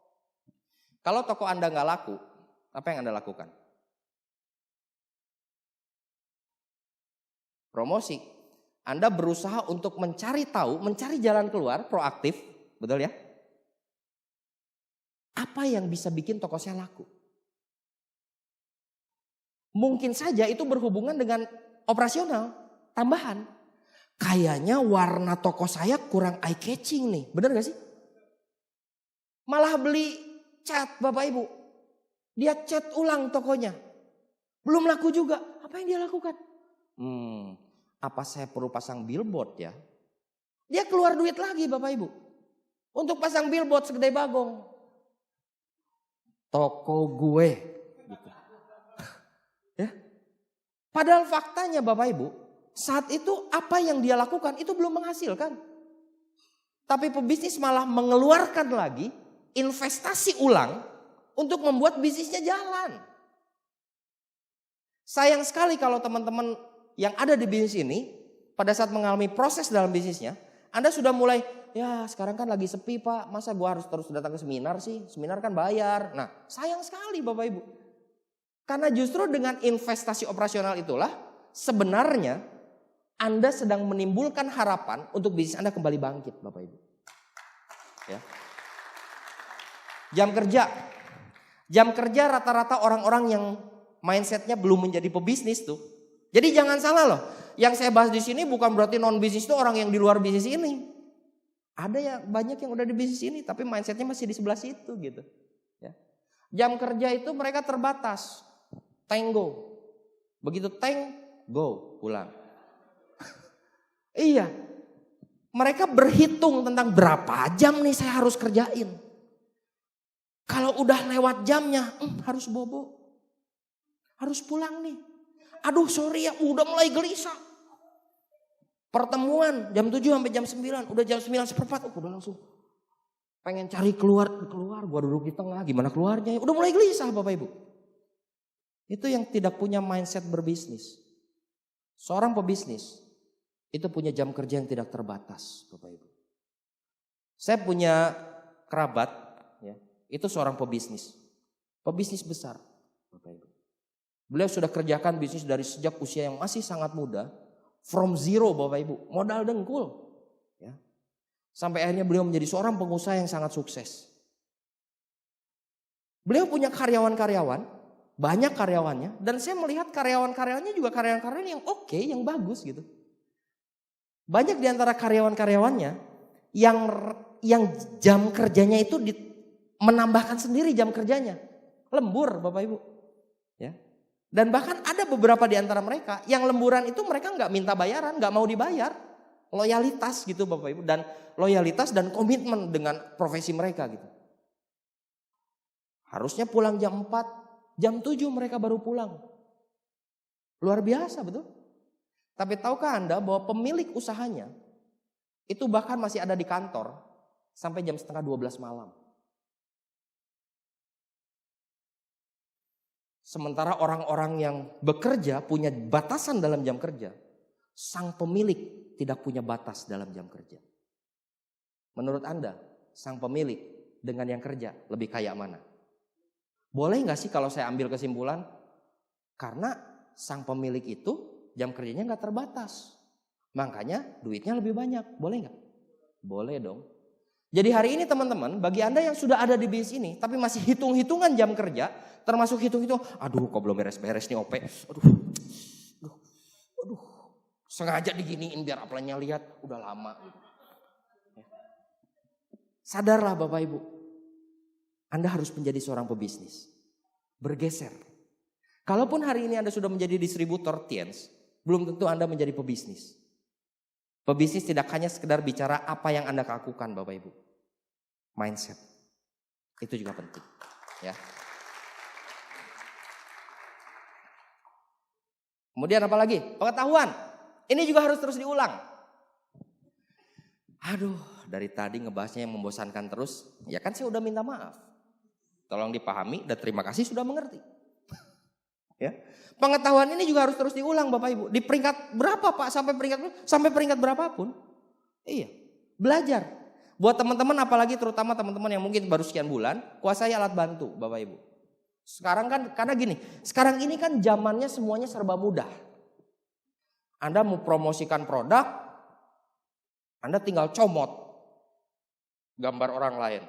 Kalau toko Anda nggak laku, apa yang Anda lakukan? Promosi. Anda berusaha untuk mencari tahu, mencari jalan keluar, proaktif, betul ya? Apa yang bisa bikin toko saya laku? Mungkin saja itu berhubungan dengan operasional, tambahan. Kayaknya warna toko saya kurang eye catching nih, benar gak sih? Malah beli cat Bapak Ibu. Dia cat ulang tokonya. Belum laku juga, apa yang dia lakukan? Apa saya perlu pasang billboard ya? Dia keluar duit lagi Bapak Ibu. untuk pasang billboard segede bagong. Toko gue. Gitu. Ya. Padahal faktanya Bapak Ibu, saat itu apa yang dia lakukan itu belum menghasilkan. Tapi pebisnis malah mengeluarkan lagi investasi ulang untuk membuat bisnisnya jalan. Sayang sekali kalau teman-teman yang ada di bisnis ini pada saat mengalami proses dalam bisnisnya, Anda sudah mulai, ya sekarang kan lagi sepi Pak, masa gua harus terus datang ke seminar sih? Seminar kan bayar. Nah, sayang sekali Bapak Ibu. Karena justru dengan investasi operasional itulah sebenarnya Anda sedang menimbulkan harapan untuk bisnis Anda kembali bangkit Bapak Ibu. Ya. Jam kerja. Jam kerja rata-rata orang-orang yang mindsetnya belum menjadi pebisnis tuh. Jadi jangan salah loh. Yang saya bahas di sini bukan berarti non bisnis itu orang yang di luar bisnis ini. Ada ya banyak yang udah di bisnis ini tapi mindsetnya masih di sebelah situ gitu. Ya. Jam kerja itu mereka terbatas. Go. Begitu go pulang. Iya. Mereka berhitung tentang berapa jam nih saya harus kerjain. Kalau udah lewat jamnya harus bobo. Harus pulang nih. Aduh sorry ya udah mulai gelisah. Pertemuan jam 7 sampai jam 9. Udah jam 9:15 udah langsung. Pengen cari keluar. Gua duduk di tengah gimana keluarnya. Udah mulai gelisah Bapak Ibu. Itu yang tidak punya mindset berbisnis. Seorang pebisnis itu punya jam kerja yang tidak terbatas Bapak Ibu. Saya punya kerabat ya, itu seorang pebisnis. Pebisnis besar Bapak Ibu. Beliau sudah kerjakan bisnis dari sejak usia yang masih sangat muda. From zero Bapak Ibu. Modal dengkul. Ya. Sampai akhirnya beliau menjadi seorang pengusaha yang sangat sukses. Beliau punya karyawan-karyawan. Banyak karyawannya. Dan saya melihat karyawan-karyawannya juga karyawan-karyawan yang oke, yang bagus gitu. Banyak di antara karyawan-karyawannya yang jam kerjanya itu menambahkan sendiri jam kerjanya. Lembur Bapak Ibu. Ya. Dan bahkan ada beberapa di antara mereka yang lemburan itu mereka nggak minta bayaran, nggak mau dibayar. Loyalitas gitu Bapak Ibu. Dan loyalitas dan komitmen dengan profesi mereka gitu. Harusnya pulang jam 4, jam 7 mereka baru pulang. Luar biasa betul. Tapi tahukah Anda bahwa pemilik usahanya itu bahkan masih ada di kantor sampai jam 11:30 malam. Sementara orang-orang yang bekerja punya batasan dalam jam kerja. Sang pemilik tidak punya batas dalam jam kerja. Menurut Anda, sang pemilik dengan yang kerja lebih kaya mana? Boleh gak sih kalau saya ambil kesimpulan? Karena sang pemilik itu jam kerjanya gak terbatas. Makanya duitnya lebih banyak. Boleh gak? Boleh dong. Jadi hari ini teman-teman, bagi Anda yang sudah ada di bisnis ini, tapi masih hitung-hitungan jam kerja, termasuk hitung-hitung, aduh kok belum beres-beres nih OP, aduh, sengaja diginiin biar upline-nya lihat, udah lama. Sadarlah Bapak Ibu, Anda harus menjadi seorang pebisnis, bergeser. Kalaupun hari ini Anda sudah menjadi distributor Tiens, belum tentu Anda menjadi pebisnis. Pebisnis tidak hanya sekedar bicara apa yang Anda lakukan Bapak Ibu. Mindset. Itu juga penting. Ya. Kemudian apa lagi? Pengetahuan. Ini juga harus terus diulang. Aduh, dari tadi ngebahasnya yang membosankan terus. Ya kan saya udah minta maaf. Tolong dipahami dan terima kasih sudah mengerti. Ya. Pengetahuan ini juga harus terus diulang Bapak Ibu. Di peringkat berapa Pak? Sampai peringkat berapapun. Iya. Belajar. Buat teman-teman apalagi terutama teman-teman yang mungkin baru sekian bulan. Kuasai alat bantu Bapak Ibu. Sekarang kan karena gini. Sekarang ini kan zamannya semuanya serba mudah. Anda mau promosikan produk. Anda tinggal comot. Gambar orang lain.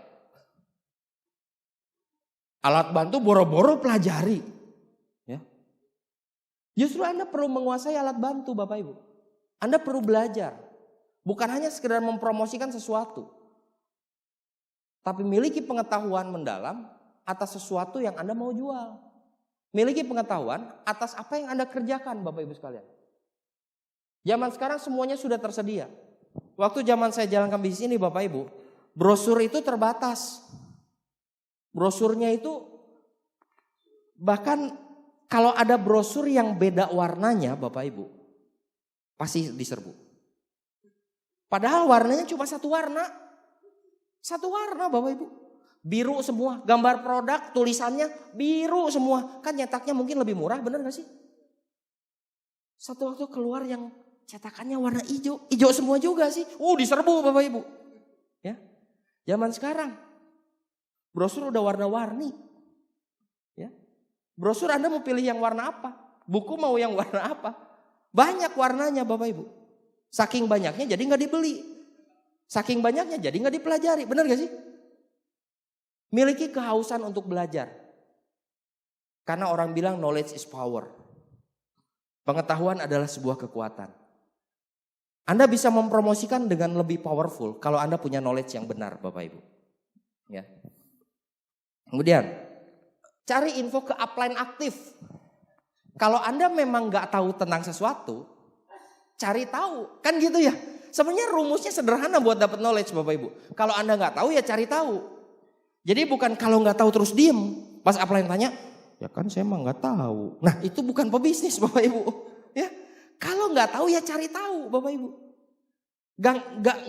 Alat bantu boro-boro pelajari. Justru Anda perlu menguasai alat bantu Bapak Ibu. Anda perlu belajar. Bukan hanya sekedar mempromosikan sesuatu. Tapi miliki pengetahuan mendalam atas sesuatu yang Anda mau jual. Miliki pengetahuan atas apa yang Anda kerjakan Bapak Ibu sekalian. Zaman sekarang semuanya sudah tersedia. Waktu zaman saya jalankan bisnis ini Bapak Ibu. Brosur itu terbatas. Brosurnya itu bahkan kalau ada brosur yang beda warnanya Bapak Ibu, pasti diserbu. Padahal warnanya cuma satu warna. Satu warna Bapak Ibu. Biru semua, gambar produk tulisannya biru semua. Kan nyetaknya mungkin lebih murah, bener gak sih? Satu waktu keluar yang cetakannya warna hijau. Hijau semua juga sih. Diserbu Bapak Ibu. Ya. Zaman sekarang brosur udah warna-warni. Ya. Brosur Anda mau pilih yang warna apa? Buku mau yang warna apa? Banyak warnanya Bapak Ibu. Saking banyaknya jadi gak dibeli. Saking banyaknya jadi gak dipelajari. Benar gak sih? Miliki kehausan untuk belajar. Karena orang bilang knowledge is power. Pengetahuan adalah sebuah kekuatan. Anda bisa mempromosikan dengan lebih powerful kalau Anda punya knowledge yang benar Bapak Ibu. Ya. Kemudian cari info ke upline aktif. Kalau Anda memang gak tahu tentang sesuatu, cari tahu. Kan gitu ya. Sebenarnya rumusnya sederhana buat dapat knowledge Bapak Ibu. Kalau Anda gak tahu ya cari tahu. Jadi bukan kalau gak tahu terus diem. Pas upline tanya, ya kan saya emang gak tahu. Nah itu bukan pebisnis Bapak Ibu. Ya, kalau gak tahu ya cari tahu Bapak Ibu.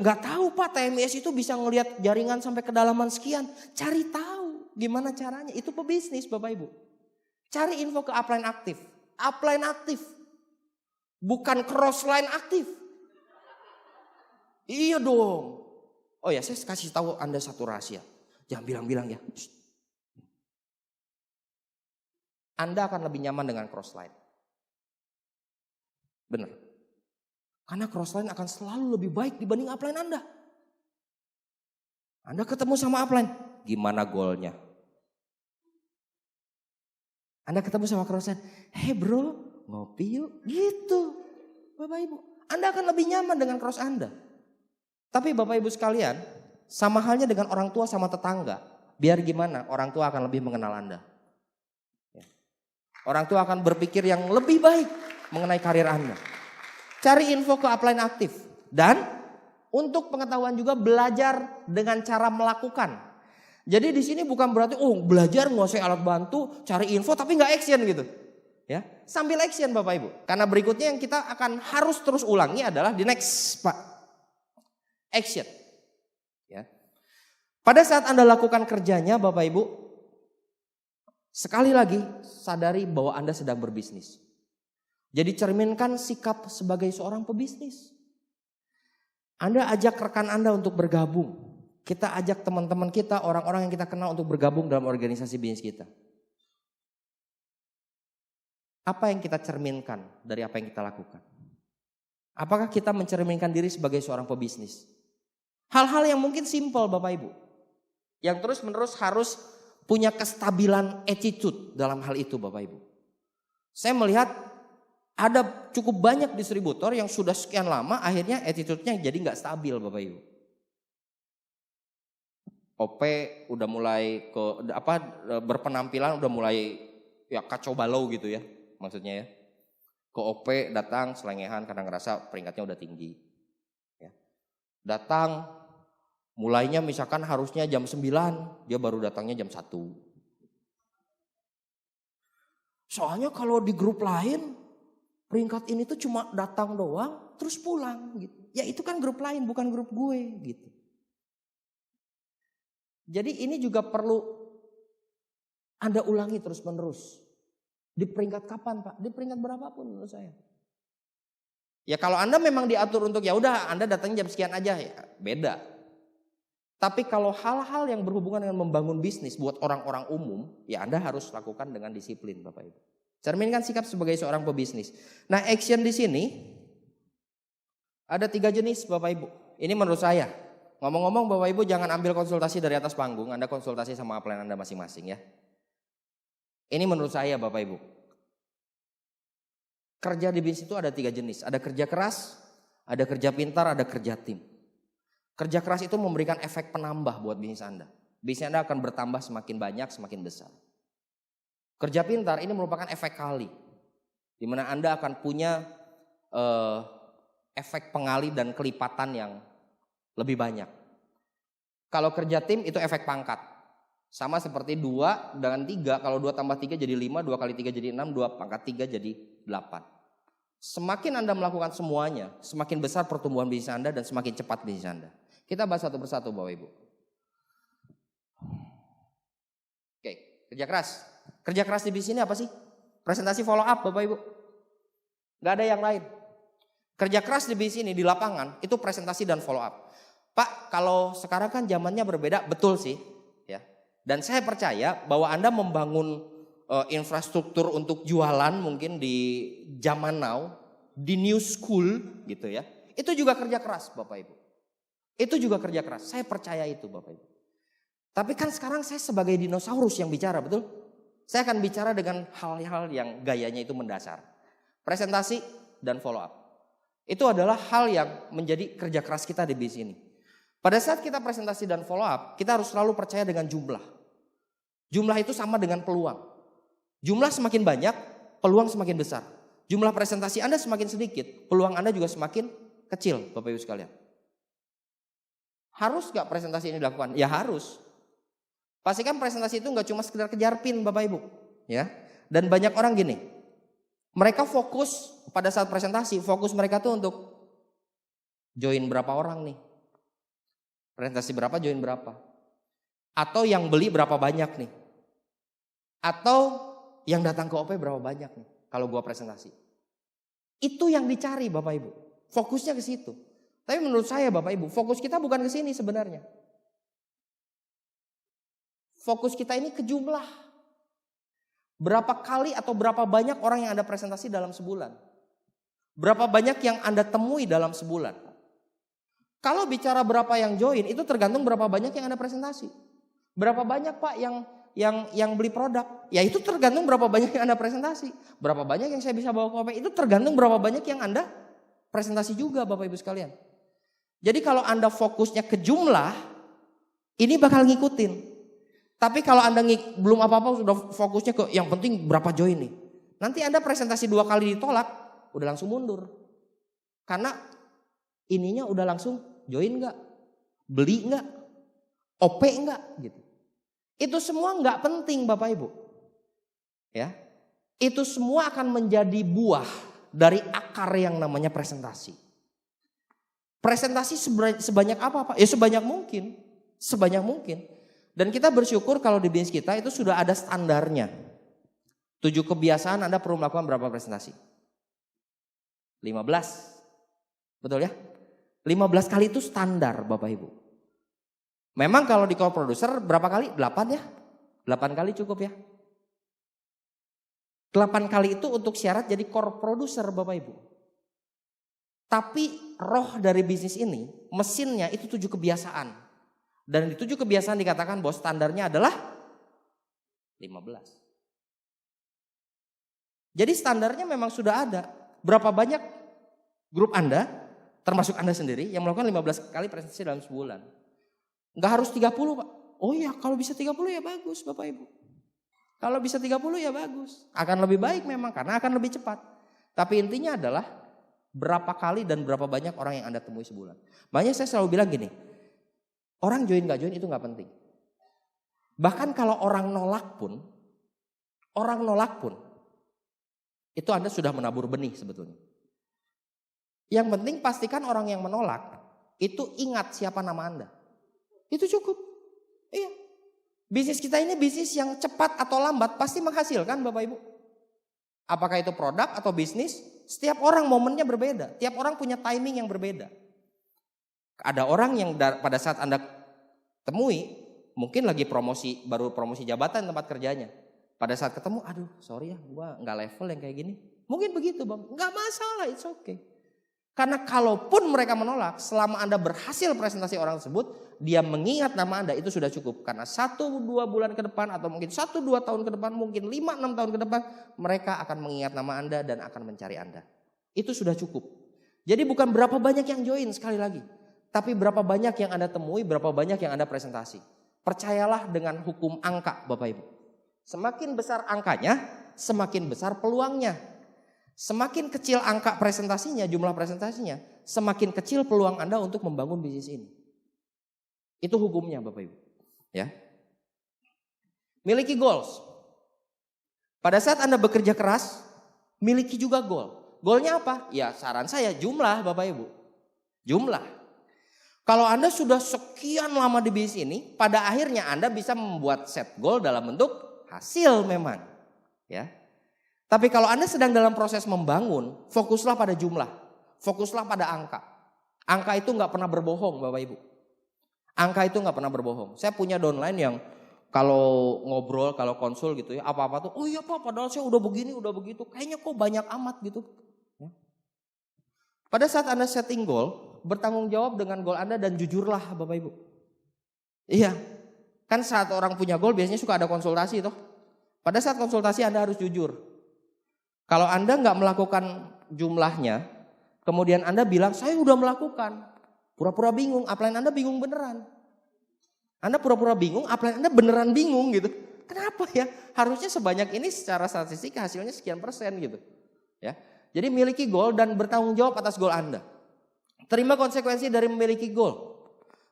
Gak tahu Pak, TMS itu bisa ngelihat jaringan sampai kedalaman sekian. Cari tahu gimana caranya. Itu pebisnis Bapak Ibu. Cari info ke upline aktif. Upline aktif. Bukan crossline aktif. Iya dong. Oh ya, saya kasih tahu Anda satu rahasia. Jangan bilang-bilang ya. Anda akan lebih nyaman dengan crossline. Benar. Karena crossline akan selalu lebih baik dibanding upline Anda. Anda ketemu sama upline, gimana goalnya? Anda ketemu sama crossline, hey bro, ngopi yuk. Gitu. Bapak Ibu, Anda akan lebih nyaman dengan cross Anda. Tapi Bapak Ibu sekalian, sama halnya dengan orang tua sama tetangga. Biar gimana, orang tua akan lebih mengenal Anda. Orang tua akan berpikir yang lebih baik mengenai karir Anda. Cari info ke upline aktif. Dan untuk pengetahuan juga belajar dengan cara melakukan. Jadi di sini bukan berarti belajar nguasai alat bantu, cari info tapi nggak action gitu. Ya, sambil action Bapak Ibu. Karena berikutnya yang kita akan harus terus ulangi adalah di next Pak. Action. Ya. Pada saat Anda lakukan kerjanya Bapak Ibu, sekali lagi sadari bahwa Anda sedang berbisnis. Jadi cerminkan sikap sebagai seorang pebisnis. Anda ajak rekan Anda untuk bergabung. Kita ajak teman-teman kita, orang-orang yang kita kenal untuk bergabung dalam organisasi bisnis kita. Apa yang kita cerminkan dari apa yang kita lakukan? Apakah kita mencerminkan diri sebagai seorang pebisnis? Hal-hal yang mungkin simpel Bapak Ibu. Yang terus-menerus harus punya kestabilan attitude dalam hal itu Bapak Ibu. Saya melihat ada cukup banyak distributor yang sudah sekian lama akhirnya attitude-nya jadi gak stabil Bapak Ibu. OP udah mulai berpenampilan udah mulai ya kacau balau gitu ya maksudnya ya. Ke OP datang selengehan karena ngerasa peringkatnya udah tinggi. Ya. Datang mulainya misalkan harusnya jam 9, dia baru datangnya jam 1. Soalnya kalau di grup lain, peringkat ini tuh cuma datang doang, terus pulang gitu. Ya itu kan grup lain, bukan grup gue gitu. Jadi ini juga perlu Anda ulangi terus menerus. Di peringkat kapan Pak? Di peringkat berapapun menurut saya. Ya kalau Anda memang diatur untuk ya udah Anda datangnya jam sekian aja ya beda. Tapi kalau hal-hal yang berhubungan dengan membangun bisnis buat orang-orang umum, ya Anda harus lakukan dengan disiplin Bapak Ibu. Cerminkan sikap sebagai seorang pebisnis. Nah action di sini ada 3 jenis Bapak Ibu. Ini menurut saya. Ngomong-ngomong Bapak Ibu jangan ambil konsultasi dari atas panggung, Anda konsultasi sama upline Anda masing-masing ya. Ini menurut saya Bapak Ibu. Kerja di bisnis itu ada 3 jenis. Ada kerja keras, ada kerja pintar, ada kerja tim. Kerja keras itu memberikan efek penambah buat bisnis Anda. Bisnis Anda akan bertambah semakin banyak, semakin besar. Kerja pintar ini merupakan efek kali. Di mana Anda akan punya efek pengali dan kelipatan yang lebih banyak. Kalau kerja tim itu efek pangkat. Sama seperti 2 dengan 3, kalau 2 tambah 3 jadi 5, 2 kali 3 jadi 6, 2 pangkat 3 jadi 8. Semakin Anda melakukan semuanya, semakin besar pertumbuhan bisnis Anda dan semakin cepat bisnis Anda. Kita bahas satu persatu Bapak Ibu. Oke, kerja keras. Kerja keras di bisnis ini apa sih? Presentasi follow up Bapak Ibu. Gak ada yang lain. Kerja keras di bisnis ini di lapangan itu presentasi dan follow up. Pak, kalau sekarang kan zamannya berbeda, betul sih. Ya. Dan saya percaya bahwa Anda membangun infrastruktur untuk jualan mungkin di zaman now, di new school gitu ya. Itu juga kerja keras Bapak Ibu. Itu juga kerja keras. Saya percaya itu Bapak Ibu. Tapi kan sekarang saya sebagai dinosaurus yang bicara, betul? Saya akan bicara dengan hal-hal yang gayanya itu mendasar. Presentasi dan follow up. Itu adalah hal yang menjadi kerja keras kita di bisnis ini. Pada saat kita presentasi dan follow up, kita harus selalu percaya dengan jumlah. Jumlah itu sama dengan peluang. Jumlah semakin banyak, peluang semakin besar. Jumlah presentasi Anda semakin sedikit, peluang Anda juga semakin kecil, Bapak Ibu sekalian. Harus gak presentasi ini dilakukan? Ya harus. Pastikan presentasi itu gak cuma sekedar kejar pin Bapak Ibu. Ya. Dan banyak orang gini, mereka fokus pada saat presentasi, fokus mereka tuh untuk join berapa orang nih. Presentasi berapa, join berapa. Atau yang beli berapa banyak nih. Atau yang datang ke OP berapa banyak nih kalau gua presentasi. Itu yang dicari Bapak Ibu. Fokusnya ke situ. Tapi menurut saya Bapak Ibu, fokus kita bukan ke sini sebenarnya. Fokus kita ini ke jumlah. Berapa kali atau berapa banyak orang yang Anda presentasi dalam sebulan? Berapa banyak yang Anda temui dalam sebulan? Kalau bicara berapa yang join, itu tergantung berapa banyak yang Anda presentasi. Berapa banyak Pak yang beli produk? Ya itu tergantung berapa banyak yang Anda presentasi. Berapa banyak yang saya bisa bawa ke OP? Itu tergantung berapa banyak yang Anda presentasi juga Bapak Ibu sekalian. Jadi kalau Anda fokusnya ke jumlah, ini bakal ngikutin. Tapi kalau Anda belum apa-apa sudah fokusnya ke yang penting berapa join nih. Nanti Anda presentasi 2 kali ditolak, udah langsung mundur. Karena ininya udah langsung join gak? Beli gak? OP gak? Gitu. Itu semua gak penting Bapak Ibu. Ya, itu semua akan menjadi buah dari akar yang namanya presentasi. Presentasi sebanyak apa Pak? Ya sebanyak mungkin. Sebanyak mungkin. Dan kita bersyukur kalau di bisnis kita itu sudah ada standarnya. 7 kebiasaan Anda perlu melakukan berapa presentasi? 15. Betul ya? 15 kali itu standar Bapak Ibu. Memang kalau di core producer berapa kali? 8 ya? 8 kali cukup ya? 8 kali itu untuk syarat jadi core producer Bapak Ibu. Tapi roh dari bisnis ini, mesinnya itu 7 kebiasaan. Dan di 7 kebiasaan dikatakan bahwa standarnya adalah 15. Jadi standarnya memang sudah ada. Berapa banyak grup Anda, termasuk Anda sendiri, yang melakukan 15 kali presentasi dalam sebulan. Nggak harus 30 Pak. Oh iya kalau bisa 30 ya bagus Bapak Ibu. Kalau bisa 30 ya bagus. Akan lebih baik memang karena akan lebih cepat. Tapi intinya adalah berapa kali dan berapa banyak orang yang Anda temui sebulan. Makanya saya selalu bilang gini. Orang join gak join itu gak penting. Bahkan kalau orang nolak pun, itu Anda sudah menabur benih sebetulnya. Yang penting pastikan orang yang menolak, itu ingat siapa nama Anda. Itu cukup. Iya. Bisnis kita ini bisnis yang cepat atau lambat pasti menghasilkan Bapak Ibu. Apakah itu produk atau bisnis, setiap orang momennya berbeda. Tiap orang punya timing yang berbeda. Ada orang yang pada saat Anda temui, mungkin lagi baru promosi jabatan tempat kerjanya. Pada saat ketemu, aduh sorry ya, gua nggak level yang kayak gini. Mungkin begitu Bang, nggak masalah, it's okay. Karena kalaupun mereka menolak, selama Anda berhasil presentasi orang tersebut, dia mengingat nama Anda, itu sudah cukup. Karena 1-2 bulan ke depan, atau mungkin 1-2 tahun ke depan, mungkin 5-6 tahun ke depan, mereka akan mengingat nama Anda dan akan mencari Anda. Itu sudah cukup. Jadi bukan berapa banyak yang join sekali lagi. Tapi berapa banyak yang Anda temui, berapa banyak yang Anda presentasi. Percayalah dengan hukum angka Bapak Ibu. Semakin besar angkanya, semakin besar peluangnya. Semakin kecil angka presentasinya, jumlah presentasinya, semakin kecil peluang Anda untuk membangun bisnis ini. Itu hukumnya Bapak Ibu. Ya. Miliki goals. Pada saat Anda bekerja keras, miliki juga goal. Goalnya apa? Ya saran saya jumlah Bapak Ibu. Jumlah. Kalau Anda sudah sekian lama di bisnis ini, pada akhirnya Anda bisa membuat set goal dalam bentuk hasil memang. Ya. Tapi kalau Anda sedang dalam proses membangun, fokuslah pada jumlah. Fokuslah pada angka. Angka itu nggak pernah berbohong Bapak Ibu. Angka itu nggak pernah berbohong. Saya punya downline yang kalau ngobrol, kalau konsul gitu ya, apa-apa tuh, oh iya Pak, padahal saya udah begini, udah begitu. Kayaknya kok banyak amat gitu. Ya. Pada saat Anda setting goal, bertanggung jawab dengan goal Anda dan jujurlah Bapak Ibu. Iya, kan saat orang punya goal biasanya suka ada konsultasi toh. Pada saat konsultasi Anda harus jujur. Kalau Anda nggak melakukan jumlahnya, kemudian Anda bilang saya udah melakukan. Pura-pura bingung, upline Anda bingung beneran. Anda pura-pura bingung, upline Anda beneran bingung gitu. Kenapa ya? Harusnya sebanyak ini secara statistik hasilnya sekian persen gitu. Ya. Jadi miliki goal dan bertanggung jawab atas goal Anda. Terima konsekuensi dari memiliki goal.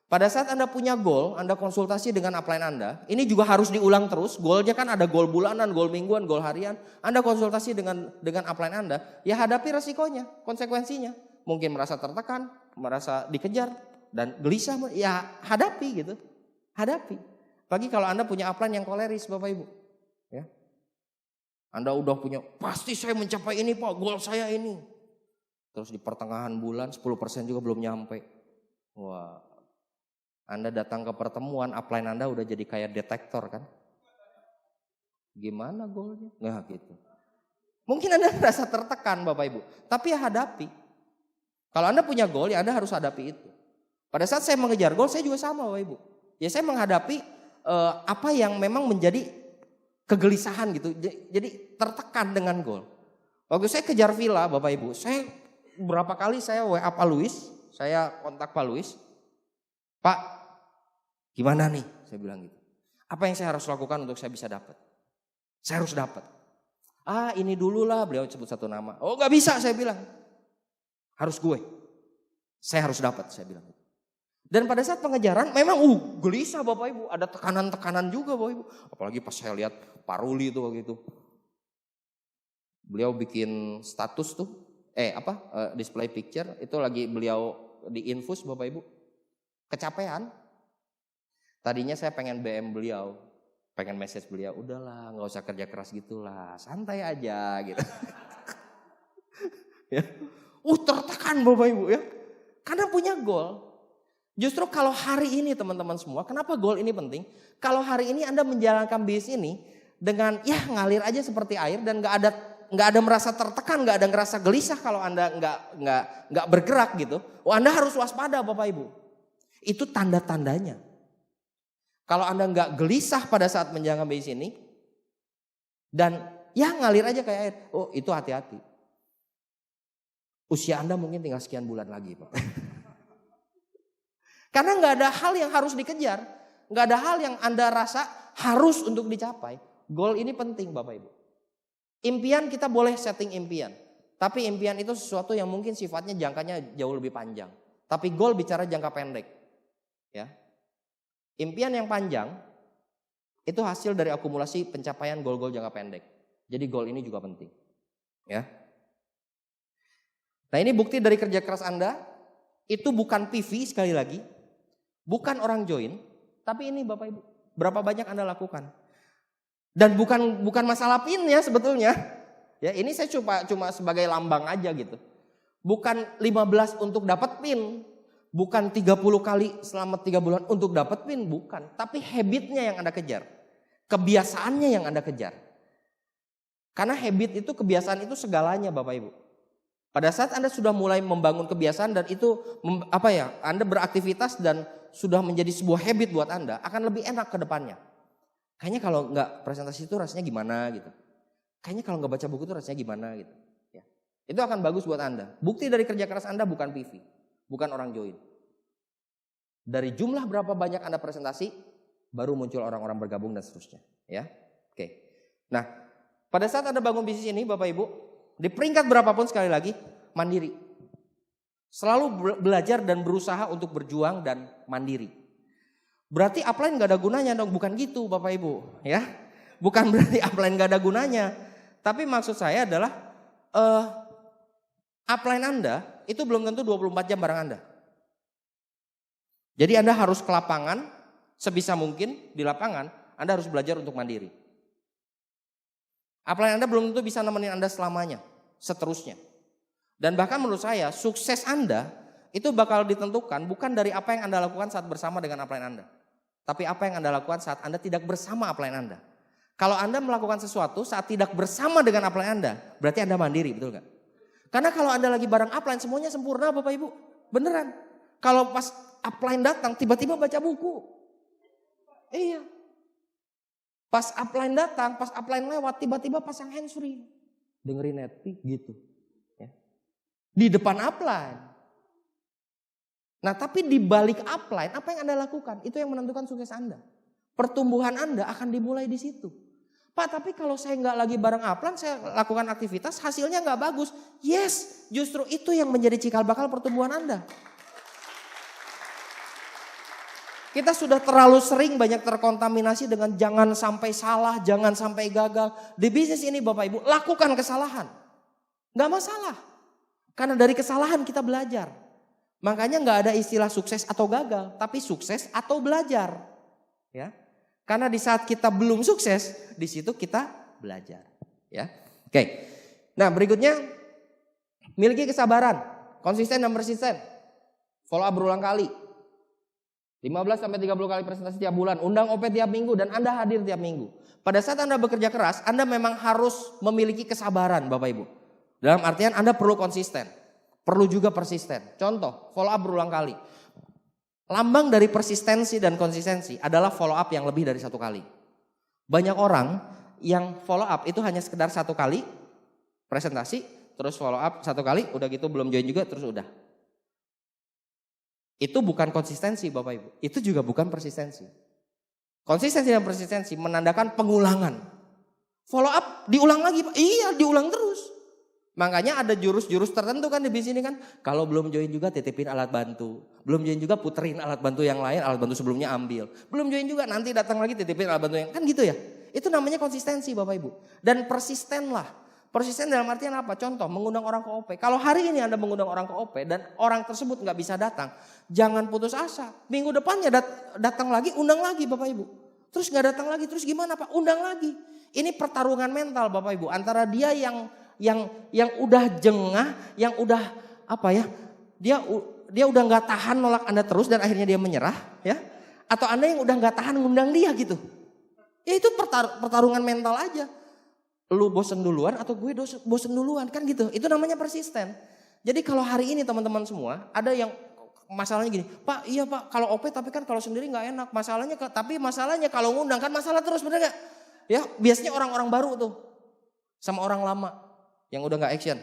Pada saat Anda punya goal, Anda konsultasi dengan upline Anda. Ini juga harus diulang terus. Goalnya kan ada goal bulanan, goal mingguan, goal harian. Anda konsultasi dengan upline Anda. Ya hadapi resikonya, konsekuensinya. Mungkin merasa tertekan, merasa dikejar, dan gelisah. Ya hadapi gitu. Hadapi. Bagi kalau Anda punya upline yang koleris Bapak Ibu. Ya. Anda udah punya, pasti saya mencapai ini Pak, goal saya ini. Terus di pertengahan bulan 10% juga belum nyampe. Wah, Anda datang ke pertemuan, upline Anda udah jadi kayak detektor kan. Gimana goalnya? Nah gitu. Mungkin Anda merasa tertekan Bapak Ibu, tapi ya hadapi. Kalau Anda punya goal, ya Anda harus hadapi itu. Pada saat saya mengejar goal, saya juga sama Bapak Ibu. Ya saya menghadapi apa yang memang menjadi kegelisahan gitu. Jadi tertekan dengan goal. Waktu saya kejar villa Bapak Ibu, saya berapa kali saya WA Pak Luis, saya kontak Pak Luis. Pak, gimana nih? Saya bilang gitu. Apa yang saya harus lakukan untuk saya bisa dapat? Saya harus dapat. Ini dulu lah, beliau sebut satu nama. Oh gak bisa saya bilang. Harus gue. Saya harus dapat saya bilang. Dan pada saat pengejaran memang gelisah Bapak Ibu. Ada tekanan-tekanan juga Bapak Ibu. Apalagi pas saya lihat Pak Ruli itu waktu itu. Beliau bikin status tuh. Display picture. Itu lagi beliau diinfus Bapak Ibu. Kecapean. Tadinya saya pengen BM beliau. Pengen message beliau. Udahlah gak usah kerja keras gitulah. Santai aja gitu. Ya. Tertekan Bapak Ibu ya. Karena punya goal. Justru kalau hari ini teman-teman semua, kenapa goal ini penting? Kalau hari ini Anda menjalankan bisnis ini dengan ya ngalir aja seperti air dan nggak ada merasa tertekan, nggak ada ngerasa gelisah kalau Anda nggak bergerak gitu. Anda harus waspada Bapak Ibu. Itu tanda-tandanya. Kalau Anda nggak gelisah pada saat menjalankan bisnis ini dan ya ngalir aja kayak air, itu hati-hati. Usia Anda mungkin tinggal sekian bulan lagi Pak. Karena gak ada hal yang harus dikejar. Gak ada hal yang Anda rasa harus untuk dicapai. Goal ini penting Bapak Ibu. Impian kita boleh setting impian. Tapi impian itu sesuatu yang mungkin sifatnya jangkanya jauh lebih panjang. Tapi goal bicara jangka pendek. Ya. Impian yang panjang itu hasil dari akumulasi pencapaian goal-goal jangka pendek. Jadi goal ini juga penting. Ya. Nah ini bukti dari kerja keras Anda, itu bukan PV sekali lagi, bukan orang join, tapi ini Bapak Ibu, berapa banyak Anda lakukan. Dan bukan masalah pinnya sebetulnya, ya ini saya cuma sebagai lambang aja gitu. Bukan 15 untuk dapat pin, bukan 30 kali selama 3 bulan untuk dapat pin, bukan. Tapi habitnya yang Anda kejar, kebiasaannya yang Anda kejar. Karena habit itu, kebiasaan itu segalanya Bapak Ibu. Pada saat Anda sudah mulai membangun kebiasaan dan itu Anda beraktivitas dan sudah menjadi sebuah habit buat Anda, akan lebih enak ke depannya. Kayaknya kalau nggak presentasi itu rasanya gimana gitu. Kayaknya kalau nggak baca buku itu rasanya gimana gitu. Ya. Itu akan bagus buat Anda. Bukti dari kerja keras Anda bukan PV, bukan orang join. Dari jumlah berapa banyak Anda presentasi, baru muncul orang-orang bergabung dan seterusnya. Ya, oke. Nah, pada saat Anda bangun bisnis ini, Bapak Ibu, di peringkat berapapun sekali lagi, mandiri. Selalu belajar dan berusaha untuk berjuang dan mandiri. Berarti upline gak ada gunanya dong, bukan gitu Bapak Ibu ya. Bukan berarti upline gak ada gunanya. Tapi maksud saya adalah upline Anda itu belum tentu 24 jam bareng Anda. Jadi Anda harus ke lapangan, sebisa mungkin di lapangan Anda harus belajar untuk mandiri. Upline Anda belum tentu bisa nemenin Anda selamanya, seterusnya. Dan bahkan menurut saya sukses Anda itu bakal ditentukan bukan dari apa yang Anda lakukan saat bersama dengan upline Anda. Tapi apa yang Anda lakukan saat Anda tidak bersama upline Anda. Kalau Anda melakukan sesuatu saat tidak bersama dengan upline Anda, berarti Anda mandiri, betul gak? Karena kalau Anda lagi bareng upline semuanya sempurna Bapak Ibu. Beneran. Kalau pas upline datang tiba-tiba baca buku. Iya. Pas upline datang, pas upline lewat tiba-tiba pasang handsfree. Dengerin Netflix gitu. Ya. Di depan upline. Nah tapi di balik upline apa yang Anda lakukan? Itu yang menentukan sukses Anda. Pertumbuhan Anda akan dimulai di situ. Pak tapi kalau saya nggak lagi bareng upline, saya lakukan aktivitas hasilnya nggak bagus. Yes, justru itu yang menjadi cikal bakal pertumbuhan Anda. Kita sudah terlalu sering banyak terkontaminasi dengan jangan sampai salah, jangan sampai gagal. Di bisnis ini Bapak Ibu lakukan kesalahan. Nggak masalah. Karena dari kesalahan kita belajar. Makanya nggak ada istilah sukses atau gagal, tapi sukses atau belajar. Ya. Karena di saat kita belum sukses, di situ kita belajar. Ya. Oke. Nah berikutnya, miliki kesabaran, konsisten dan persisten. Follow up berulang kali. 15-30 kali presentasi tiap bulan, undang OP tiap minggu dan Anda hadir tiap minggu. Pada saat Anda bekerja keras, Anda memang harus memiliki kesabaran Bapak Ibu. Dalam artian Anda perlu konsisten. Perlu juga persisten. Contoh, follow up berulang kali. Lambang dari persistensi dan konsistensi adalah follow up yang lebih dari 1 kali. Banyak orang yang follow up itu hanya sekedar 1 kali presentasi, terus follow up 1 kali, udah gitu belum join juga, terus udah. Itu bukan konsistensi Bapak Ibu. Itu juga bukan persistensi. Konsistensi dan persistensi menandakan pengulangan. Follow up diulang lagi Pak. Iya diulang terus. Makanya ada jurus-jurus tertentu kan di bisnis ini kan. Kalau belum join juga titipin alat bantu. Belum join juga puterin alat bantu yang lain. Alat bantu sebelumnya ambil. Belum join juga nanti datang lagi titipin alat bantu yang. Kan gitu ya. Itu namanya konsistensi Bapak Ibu. Dan persistenlah. Persisten dalam artian apa? Contoh mengundang orang ke OP. Kalau hari ini Anda mengundang orang ke OP dan orang tersebut gak bisa datang. Jangan putus asa. Minggu depannya datang lagi, undang lagi Bapak Ibu. Terus gak datang lagi. Terus gimana Pak? Undang lagi. Ini pertarungan mental Bapak Ibu. Antara dia yang udah jengah, yang udah apa ya, dia udah nggak tahan nolak Anda terus dan akhirnya dia menyerah, ya? Atau Anda yang udah nggak tahan ngundang dia gitu? Ya itu pertarungan mental aja. Lu bosen duluan atau gue bosen duluan kan gitu? Itu namanya persisten. Jadi kalau hari ini teman-teman semua ada yang masalahnya gini, Pak iya Pak kalau OP tapi kan kalau sendiri nggak enak. Masalahnya kalau ngundang kan masalah terus bener nggak? Ya biasanya orang-orang baru tuh sama orang lama. Yang udah gak action.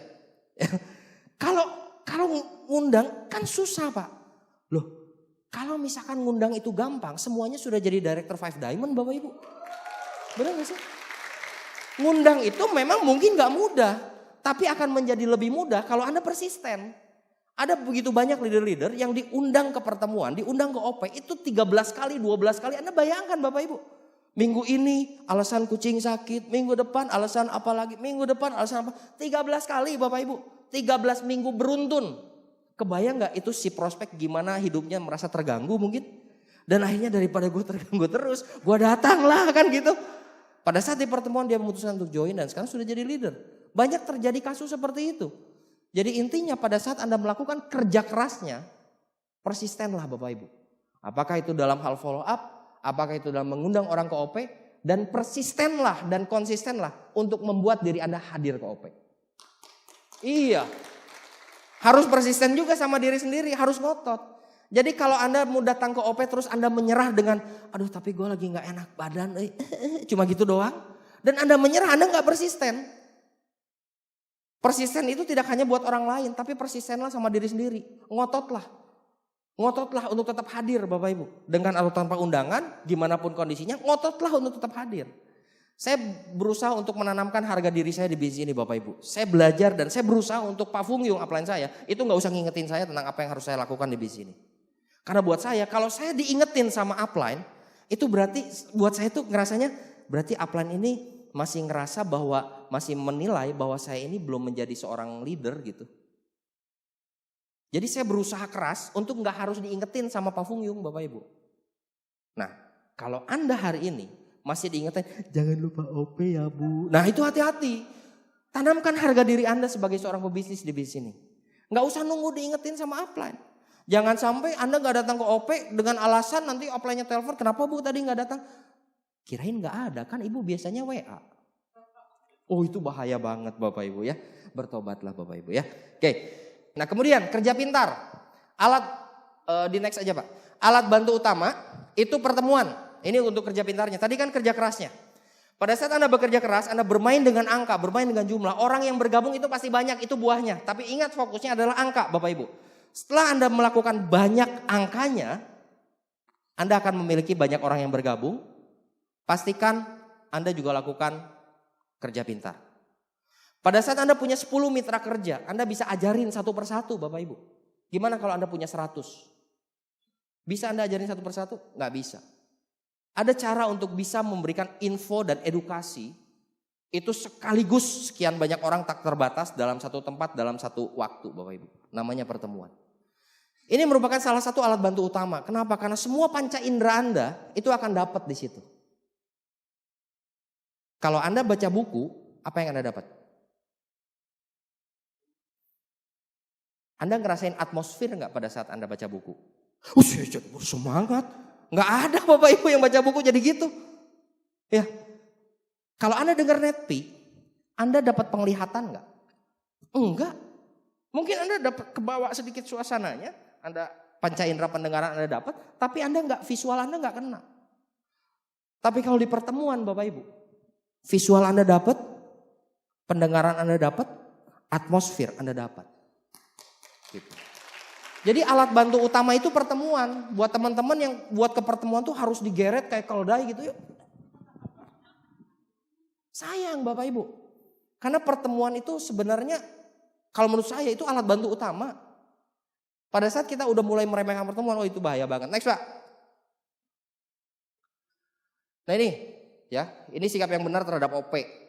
Kalau ngundang kan susah Pak. Loh kalau misalkan ngundang itu gampang semuanya sudah jadi director 5 diamond Bapak Ibu. Benar gak sih? Ngundang itu memang mungkin gak mudah. Tapi akan menjadi lebih mudah kalau Anda persisten. Ada begitu banyak leader-leader yang diundang ke pertemuan, diundang ke OP itu 13 kali, 12 kali. Anda bayangkan Bapak Ibu. Minggu ini alasan kucing sakit, minggu depan alasan apa lagi, minggu depan alasan apa. 13 kali Bapak Ibu, 13 minggu beruntun. Kebayang gak itu si prospek gimana hidupnya merasa terganggu mungkin. Dan akhirnya daripada gue terganggu terus, gue datang lah kan gitu. Pada saat di pertemuan dia memutuskan untuk join dan sekarang sudah jadi leader. Banyak terjadi kasus seperti itu. Jadi intinya pada saat Anda melakukan kerja kerasnya, persistenlah Bapak Ibu. Apakah itu dalam hal follow up, apakah itu dalam mengundang orang ke OP, dan persistenlah dan konsistenlah untuk membuat diri Anda hadir ke OP. Iya, harus persisten juga sama diri sendiri, harus ngotot. Jadi kalau Anda mau datang ke OP terus Anda menyerah dengan, aduh tapi gue lagi gak enak badan, cuma gitu doang. Dan Anda menyerah, Anda gak persisten. Persisten itu tidak hanya buat orang lain, tapi persistenlah sama diri sendiri. Ngototlah untuk tetap hadir Bapak Ibu. Dengan atau tanpa undangan, gimana pun kondisinya, ngototlah untuk tetap hadir. Saya berusaha untuk menanamkan harga diri saya di bisnis ini Bapak Ibu. Saya belajar dan saya berusaha untuk Pak Fung Yung upline saya, itu gak usah ngingetin saya tentang apa yang harus saya lakukan di bisnis ini. Karena buat saya, kalau saya diingetin sama upline, itu berarti buat saya tuh ngerasanya, berarti upline ini masih ngerasa bahwa, masih menilai bahwa saya ini belum menjadi seorang leader gitu. Jadi saya berusaha keras untuk nggak harus diingetin sama Pak Fung Yung, Bapak Ibu. Nah, kalau Anda hari ini masih diingetin, jangan lupa OP ya Bu. Nah itu hati-hati. Tanamkan harga diri Anda sebagai seorang pebisnis di bisnis ini. Nggak usah nunggu diingetin sama upline. Jangan sampai Anda nggak datang ke OP dengan alasan nanti upline-nya telepon, kenapa Bu tadi nggak datang? Kirain nggak ada, kan Ibu biasanya WA. Oh itu bahaya banget Bapak Ibu ya. Bertobatlah Bapak Ibu ya. Oke. Nah kemudian kerja pintar. Alat, di next aja Pak. Alat bantu utama itu pertemuan. Ini untuk kerja pintarnya. Tadi kan kerja kerasnya. Pada saat Anda bekerja keras, Anda bermain dengan angka, bermain dengan jumlah. Orang yang bergabung itu pasti banyak, itu buahnya. Tapi ingat fokusnya adalah angka Bapak Ibu. Setelah Anda melakukan banyak angkanya, Anda akan memiliki banyak orang yang bergabung. Pastikan Anda juga lakukan kerja pintar. Pada saat Anda punya 10 mitra kerja, Anda bisa ajarin satu persatu Bapak Ibu. Gimana kalau Anda punya 100? Bisa Anda ajarin satu persatu? Nggak bisa. Ada cara untuk bisa memberikan info dan edukasi. Itu sekaligus sekian banyak orang tak terbatas dalam satu tempat, dalam satu waktu Bapak Ibu. Namanya pertemuan. Ini merupakan salah satu alat bantu utama. Kenapa? Karena semua panca indera Anda itu akan dapat di situ. Kalau Anda baca buku, apa yang Anda dapat? Anda ngerasain atmosfer nggak pada saat Anda baca buku? Saya jadi bersemangat. Nggak ada Bapak Ibu yang baca buku jadi gitu. Ya. Kalau Anda dengar netpi, Anda dapat penglihatan nggak? Enggak. Mungkin Anda dapat kebawa sedikit suasananya, Anda panca indera pendengaran Anda dapat, tapi Anda nggak, visual Anda nggak kena. Tapi kalau di pertemuan Bapak Ibu, visual Anda dapat, pendengaran Anda dapat, atmosfer Anda dapat. Gitu. Jadi alat bantu utama itu pertemuan. Buat teman-teman yang buat ke pertemuan tuh harus digeret kayak keledai gitu yuk. Sayang Bapak Ibu. Karena pertemuan itu sebenarnya kalau menurut saya itu alat bantu utama. Pada saat kita udah mulai meremehkan pertemuan, oh itu bahaya banget. Next Pak. Nah ini ya, ini sikap yang benar terhadap OP.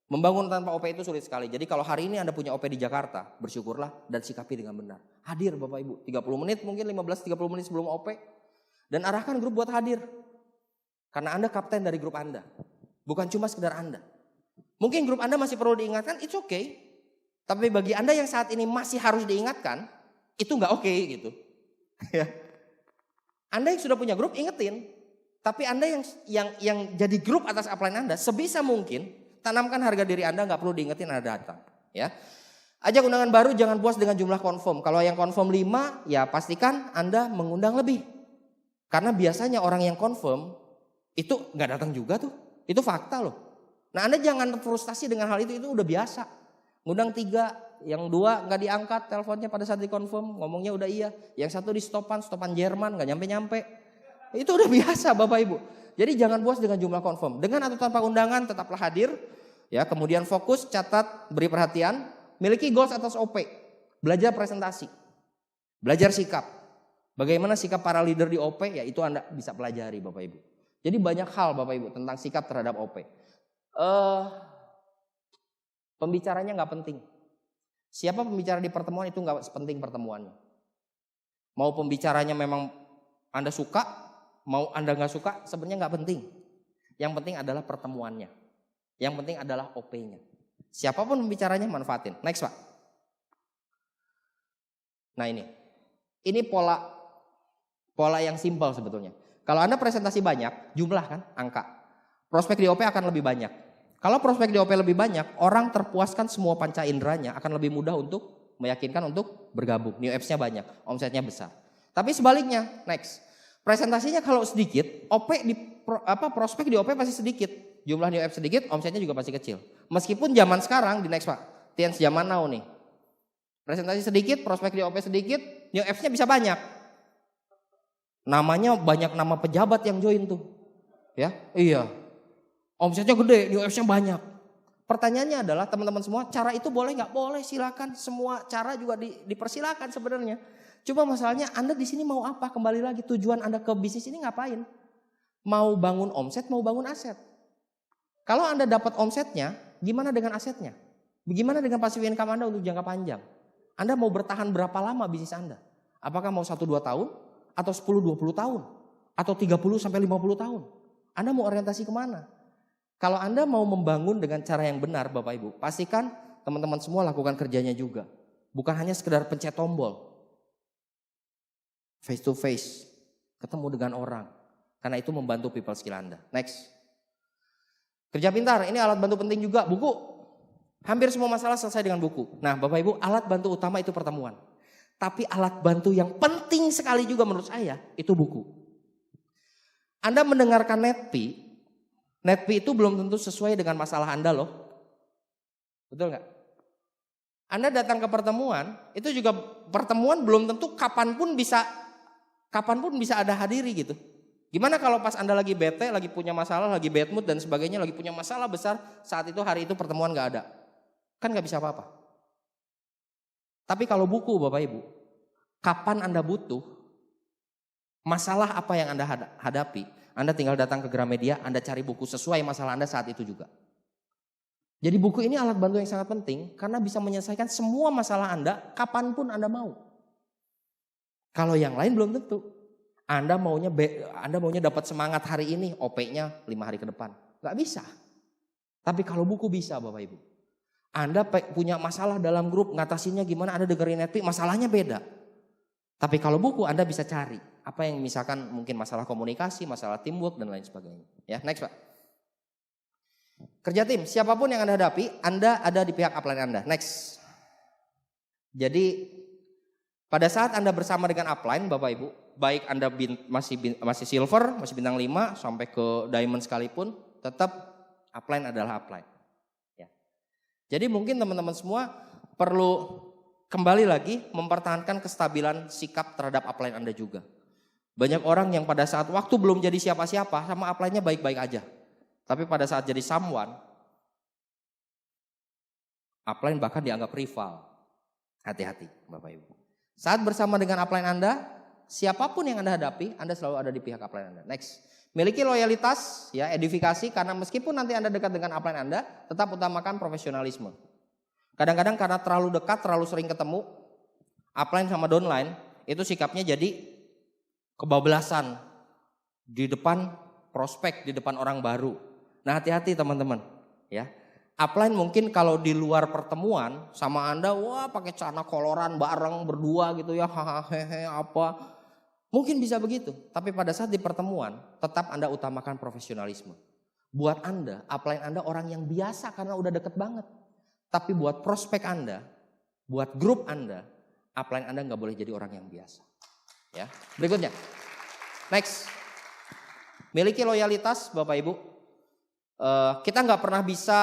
Membangun tanpa OP itu sulit sekali. Jadi kalau hari ini Anda punya OP di Jakarta, bersyukurlah dan sikapi dengan benar. Hadir Bapak Ibu, 30 menit mungkin 15-30 menit sebelum OP. Dan arahkan grup buat hadir. Karena Anda kapten dari grup Anda. Bukan cuma sekedar Anda. Mungkin grup Anda masih perlu diingatkan, it's okay. Tapi bagi Anda yang saat ini masih harus diingatkan, itu nggak oke gitu. Anda yang sudah punya grup ingetin. Tapi Anda yang jadi grup atas upline Anda, sebisa mungkin tanamkan harga diri Anda, nggak perlu diingetin Anda datang. Ya. Ajak undangan baru, jangan puas dengan jumlah confirm. Kalau yang confirm 5, ya pastikan Anda mengundang lebih. Karena biasanya orang yang confirm itu nggak datang juga tuh. Itu fakta loh. Nah Anda jangan frustasi dengan hal itu udah biasa. Ngundang 3, yang 2 nggak diangkat teleponnya pada saat dikonfirm, ngomongnya udah iya. Yang 1 di stopan Jerman, nggak nyampe-nyampe. Itu udah biasa Bapak Ibu. Jadi jangan puas dengan jumlah confirm. Dengan atau tanpa undangan tetaplah hadir. Ya, kemudian fokus, catat, beri perhatian, miliki goals atas OP. Belajar presentasi. Belajar sikap. Bagaimana sikap para leader di OP, ya itu Anda bisa pelajari Bapak Ibu. Jadi banyak hal Bapak Ibu tentang sikap terhadap OP. Pembicaranya nggak penting. Siapa pembicara di pertemuan itu nggak penting pertemuannya. Mau pembicaranya memang Anda suka, mau Anda nggak suka, sebenarnya nggak penting. Yang penting adalah pertemuannya. Yang penting adalah OP-nya. Siapapun pembicaranya manfaatin. Next Pak. Nah ini pola yang simpel sebetulnya. Kalau Anda presentasi banyak, jumlah kan, angka. Prospek di OP akan lebih banyak. Kalau prospek di OP lebih banyak, orang terpuaskan semua panca inderanya akan lebih mudah untuk meyakinkan untuk bergabung. New apps-nya banyak, omsetnya besar. Tapi sebaliknya, next. Presentasinya kalau sedikit, prospek di OP pasti sedikit. Jumlah new apps sedikit, omsetnya juga pasti kecil. Meskipun zaman sekarang di next Pak, Tians zaman now nih. Presentasi sedikit, prospek di OP sedikit, new apps-nya bisa banyak. Namanya banyak nama pejabat yang join tuh. Ya, iya. Omsetnya gede, new apps-nya banyak. Pertanyaannya adalah teman-teman semua, cara itu boleh nggak? Boleh, silakan. Semua cara juga dipersilakan sebenarnya. Cuma masalahnya Anda di sini mau apa? Kembali lagi tujuan Anda ke bisnis ini ngapain? Mau bangun omset, mau bangun aset. Kalau Anda dapat omsetnya, gimana dengan asetnya? Bagaimana dengan passive income Anda untuk jangka panjang? Anda mau bertahan berapa lama bisnis Anda? Apakah mau 1-2 tahun? Atau 10-20 tahun? Atau 30-50 tahun? Anda mau orientasi kemana? Kalau Anda mau membangun dengan cara yang benar Bapak Ibu, pastikan teman-teman semua lakukan kerjanya juga. Bukan hanya sekedar pencet tombol. Face to face, ketemu dengan orang. Karena itu membantu people skill Anda. Next. Kerja pintar, ini alat bantu penting juga, buku. Hampir semua masalah selesai dengan buku. Nah Bapak Ibu, alat bantu utama itu pertemuan. Tapi alat bantu yang penting sekali juga menurut saya, itu buku. Anda mendengarkan Netpi itu belum tentu sesuai dengan masalah Anda loh. Betul nggak? Anda datang ke pertemuan, itu juga pertemuan belum tentu kapanpun bisa ada hadiri gitu. Gimana kalau pas Anda lagi bete, lagi punya masalah, lagi bad mood dan sebagainya, lagi punya masalah besar, saat itu hari itu pertemuan nggak ada. Kan nggak bisa apa-apa. Tapi kalau buku Bapak Ibu, kapan Anda butuh, masalah apa yang Anda hadapi, Anda tinggal datang ke Gramedia, Anda cari buku sesuai masalah Anda saat itu juga. Jadi buku ini alat bantu yang sangat penting karena bisa menyelesaikan semua masalah Anda kapanpun Anda mau. Kalau yang lain belum tentu. Anda maunya dapat semangat hari ini, OP-nya 5 hari ke depan. Gak bisa. Tapi kalau buku bisa Bapak Ibu. Anda punya masalah dalam grup, ngatasinnya gimana, Anda dengerin Netpi, masalahnya beda. Tapi kalau buku Anda bisa cari. Apa yang misalkan mungkin masalah komunikasi, masalah teamwork dan lain sebagainya. Ya, next Pak. Kerja tim, siapapun yang Anda hadapi, Anda ada di pihak upline Anda. Next. Jadi pada saat Anda bersama dengan upline Bapak Ibu, baik Anda masih silver, masih bintang 5 sampai ke diamond sekalipun, tetap upline adalah upline. Ya. Jadi mungkin teman-teman semua perlu kembali lagi mempertahankan kestabilan sikap terhadap upline Anda juga. Banyak orang yang pada saat waktu belum jadi siapa-siapa sama upline-nya baik-baik aja. Tapi pada saat jadi someone, upline bahkan dianggap rival. Hati-hati Bapak Ibu. Saat bersama dengan upline Anda, siapapun yang Anda hadapi, Anda selalu ada di pihak upline Anda. Next. Miliki loyalitas, ya, edifikasi, karena meskipun nanti Anda dekat dengan upline Anda, tetap utamakan profesionalisme. Kadang-kadang karena terlalu dekat, terlalu sering ketemu, upline sama downline, itu sikapnya jadi kebablasan di depan prospek, di depan orang baru. Nah hati-hati teman-teman, ya. Upline mungkin kalau di luar pertemuan sama Anda, wah pakai celana koloran bareng berdua gitu ya, hahaha apa. Mungkin bisa begitu, tapi pada saat di pertemuan tetap Anda utamakan profesionalisme. Buat Anda, upline Anda orang yang biasa karena udah deket banget. Tapi buat prospek Anda, buat grup Anda, upline Anda nggak boleh jadi orang yang biasa. Ya, berikutnya, next, miliki loyalitas Bapak Ibu. Kita nggak pernah bisa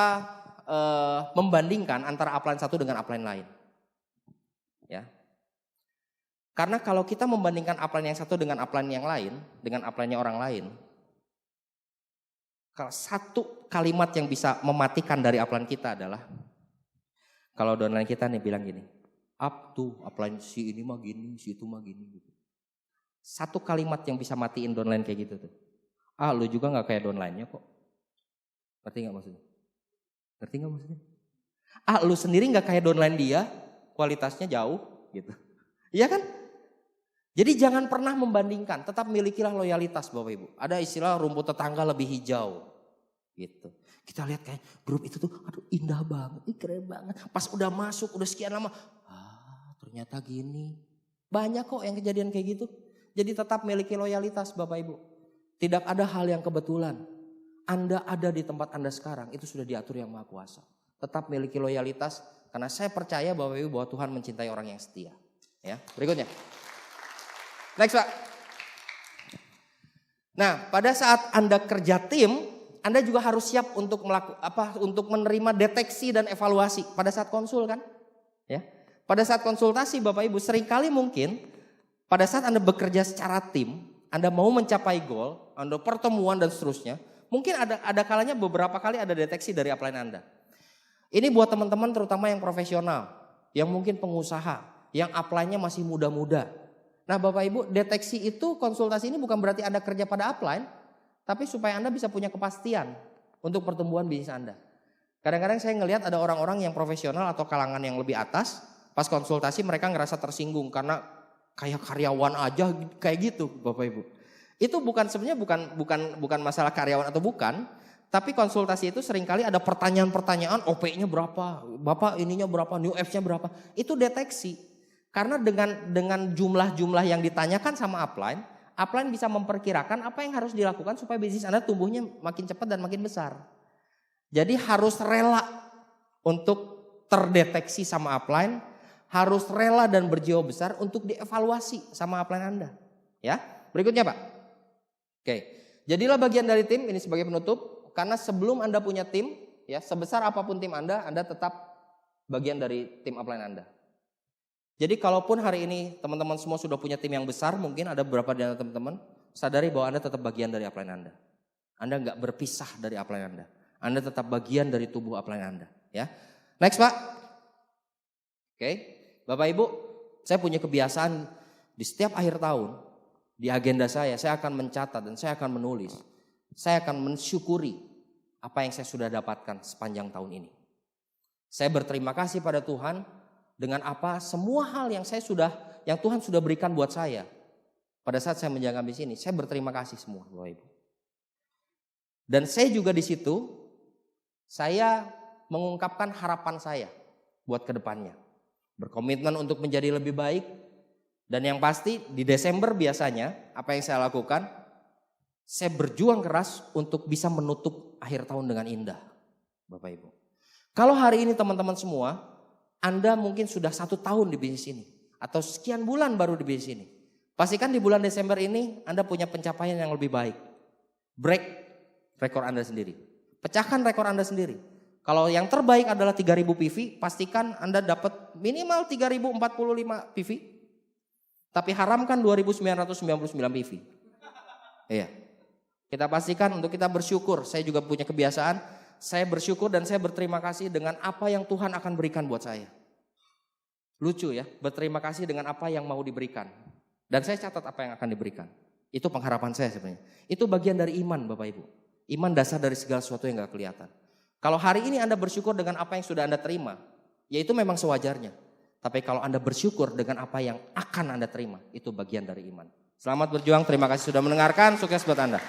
membandingkan antara upline satu dengan upline lain. Ya. Karena kalau kita membandingkan upline yang satu dengan upline yang lain, dengan upline-nya orang lain, kalau satu kalimat yang bisa mematikan dari upline kita adalah, kalau downline kita nih bilang gini, up tuh upline si ini mah gini, si itu mah gini gitu. Satu kalimat yang bisa matiin downline kayak gitu tuh. Lu juga nggak kayak downline-nya kok. Ngerti nggak maksudnya? Ngerti nggak maksudnya? Lu sendiri nggak kayak downline dia, kualitasnya jauh gitu. Iya kan? Jadi jangan pernah membandingkan, tetap milikilah loyalitas Bapak Ibu. Ada istilah rumput tetangga lebih hijau gitu. Kita lihat kayak grup itu tuh, aduh indah banget, keren banget. Pas udah masuk, udah sekian lama, ternyata gini. Banyak kok yang kejadian kayak gitu. Jadi tetap miliki loyalitas Bapak Ibu. Tidak ada hal yang kebetulan. Anda ada di tempat Anda sekarang, itu sudah diatur yang Maha Kuasa. Tetap miliki loyalitas, karena saya percaya Bapak Ibu bahwa Tuhan mencintai orang yang setia. Ya, berikutnya. Next Pak. Nah, pada saat Anda kerja tim, Anda juga harus siap untuk untuk menerima deteksi dan evaluasi pada saat konsul kan? Ya. Pada saat konsultasi Bapak Ibu, seringkali mungkin pada saat Anda bekerja secara tim, Anda mau mencapai goal, Anda pertemuan dan seterusnya, mungkin ada kalanya beberapa kali ada deteksi dari upline Anda. Ini buat teman-teman terutama yang profesional, yang mungkin pengusaha, yang upline-nya masih muda-muda. Nah Bapak Ibu, deteksi itu konsultasi ini bukan berarti Anda kerja pada upline, tapi supaya Anda bisa punya kepastian untuk pertumbuhan bisnis Anda. Kadang-kadang saya ngelihat ada orang-orang yang profesional atau kalangan yang lebih atas, pas konsultasi mereka ngerasa tersinggung karena kayak karyawan aja kayak gitu Bapak Ibu. Itu sebenarnya bukan masalah karyawan atau bukan, tapi konsultasi itu seringkali ada pertanyaan-pertanyaan, OP-nya berapa, Bapak ininya berapa, new F-nya berapa. Itu deteksi. Karena dengan jumlah-jumlah yang ditanyakan sama upline bisa memperkirakan apa yang harus dilakukan supaya bisnis Anda tumbuhnya makin cepat dan makin besar. Jadi harus rela untuk terdeteksi sama upline, harus rela dan berjiwa besar untuk dievaluasi sama upline Anda. Ya, berikutnya Pak. Oke, jadilah bagian dari tim, ini sebagai penutup. Karena sebelum Anda punya tim, ya sebesar apapun tim Anda tetap bagian dari tim upline Anda. Jadi kalaupun hari ini teman-teman semua sudah punya tim yang besar, mungkin ada beberapa dari teman-teman, sadari bahwa Anda tetap bagian dari upline Anda. Anda nggak berpisah dari upline Anda. Anda tetap bagian dari tubuh upline Anda. Ya, next Pak. Oke, Bapak Ibu, saya punya kebiasaan di setiap akhir tahun, di agenda saya akan mencatat dan saya akan menulis. Saya akan mensyukuri apa yang saya sudah dapatkan sepanjang tahun ini. Saya berterima kasih pada Tuhan dengan apa semua hal yang Tuhan sudah berikan buat saya. Pada saat saya menjaga bisnis ini, saya berterima kasih semua Bapak Ibu. Dan saya juga di situ, saya mengungkapkan harapan saya buat kedepannya. Berkomitmen untuk menjadi lebih baik. Dan yang pasti di Desember biasanya, apa yang saya lakukan, saya berjuang keras untuk bisa menutup akhir tahun dengan indah Bapak Ibu. Kalau hari ini teman-teman semua, Anda mungkin sudah 1 tahun di bisnis ini. Atau sekian bulan baru di bisnis ini. Pastikan di bulan Desember ini Anda punya pencapaian yang lebih baik. Break rekor Anda sendiri. Pecahkan rekor Anda sendiri. Kalau yang terbaik adalah 3.000 PV, pastikan Anda dapat minimal 3.045 PV. Tapi haramkan 2.999 PV. Iya. Kita pastikan untuk kita bersyukur. Saya juga punya kebiasaan. Saya bersyukur dan saya berterima kasih dengan apa yang Tuhan akan berikan buat saya. Lucu ya, berterima kasih dengan apa yang mau diberikan. Dan saya catat apa yang akan diberikan. Itu pengharapan saya sebenarnya. Itu bagian dari iman Bapak Ibu. Iman dasar dari segala sesuatu yang gak kelihatan. Kalau hari ini Anda bersyukur dengan apa yang sudah Anda terima, ya itu memang sewajarnya. Tapi kalau Anda bersyukur dengan apa yang akan Anda terima, itu bagian dari iman. Selamat berjuang, terima kasih sudah mendengarkan, sukses buat Anda.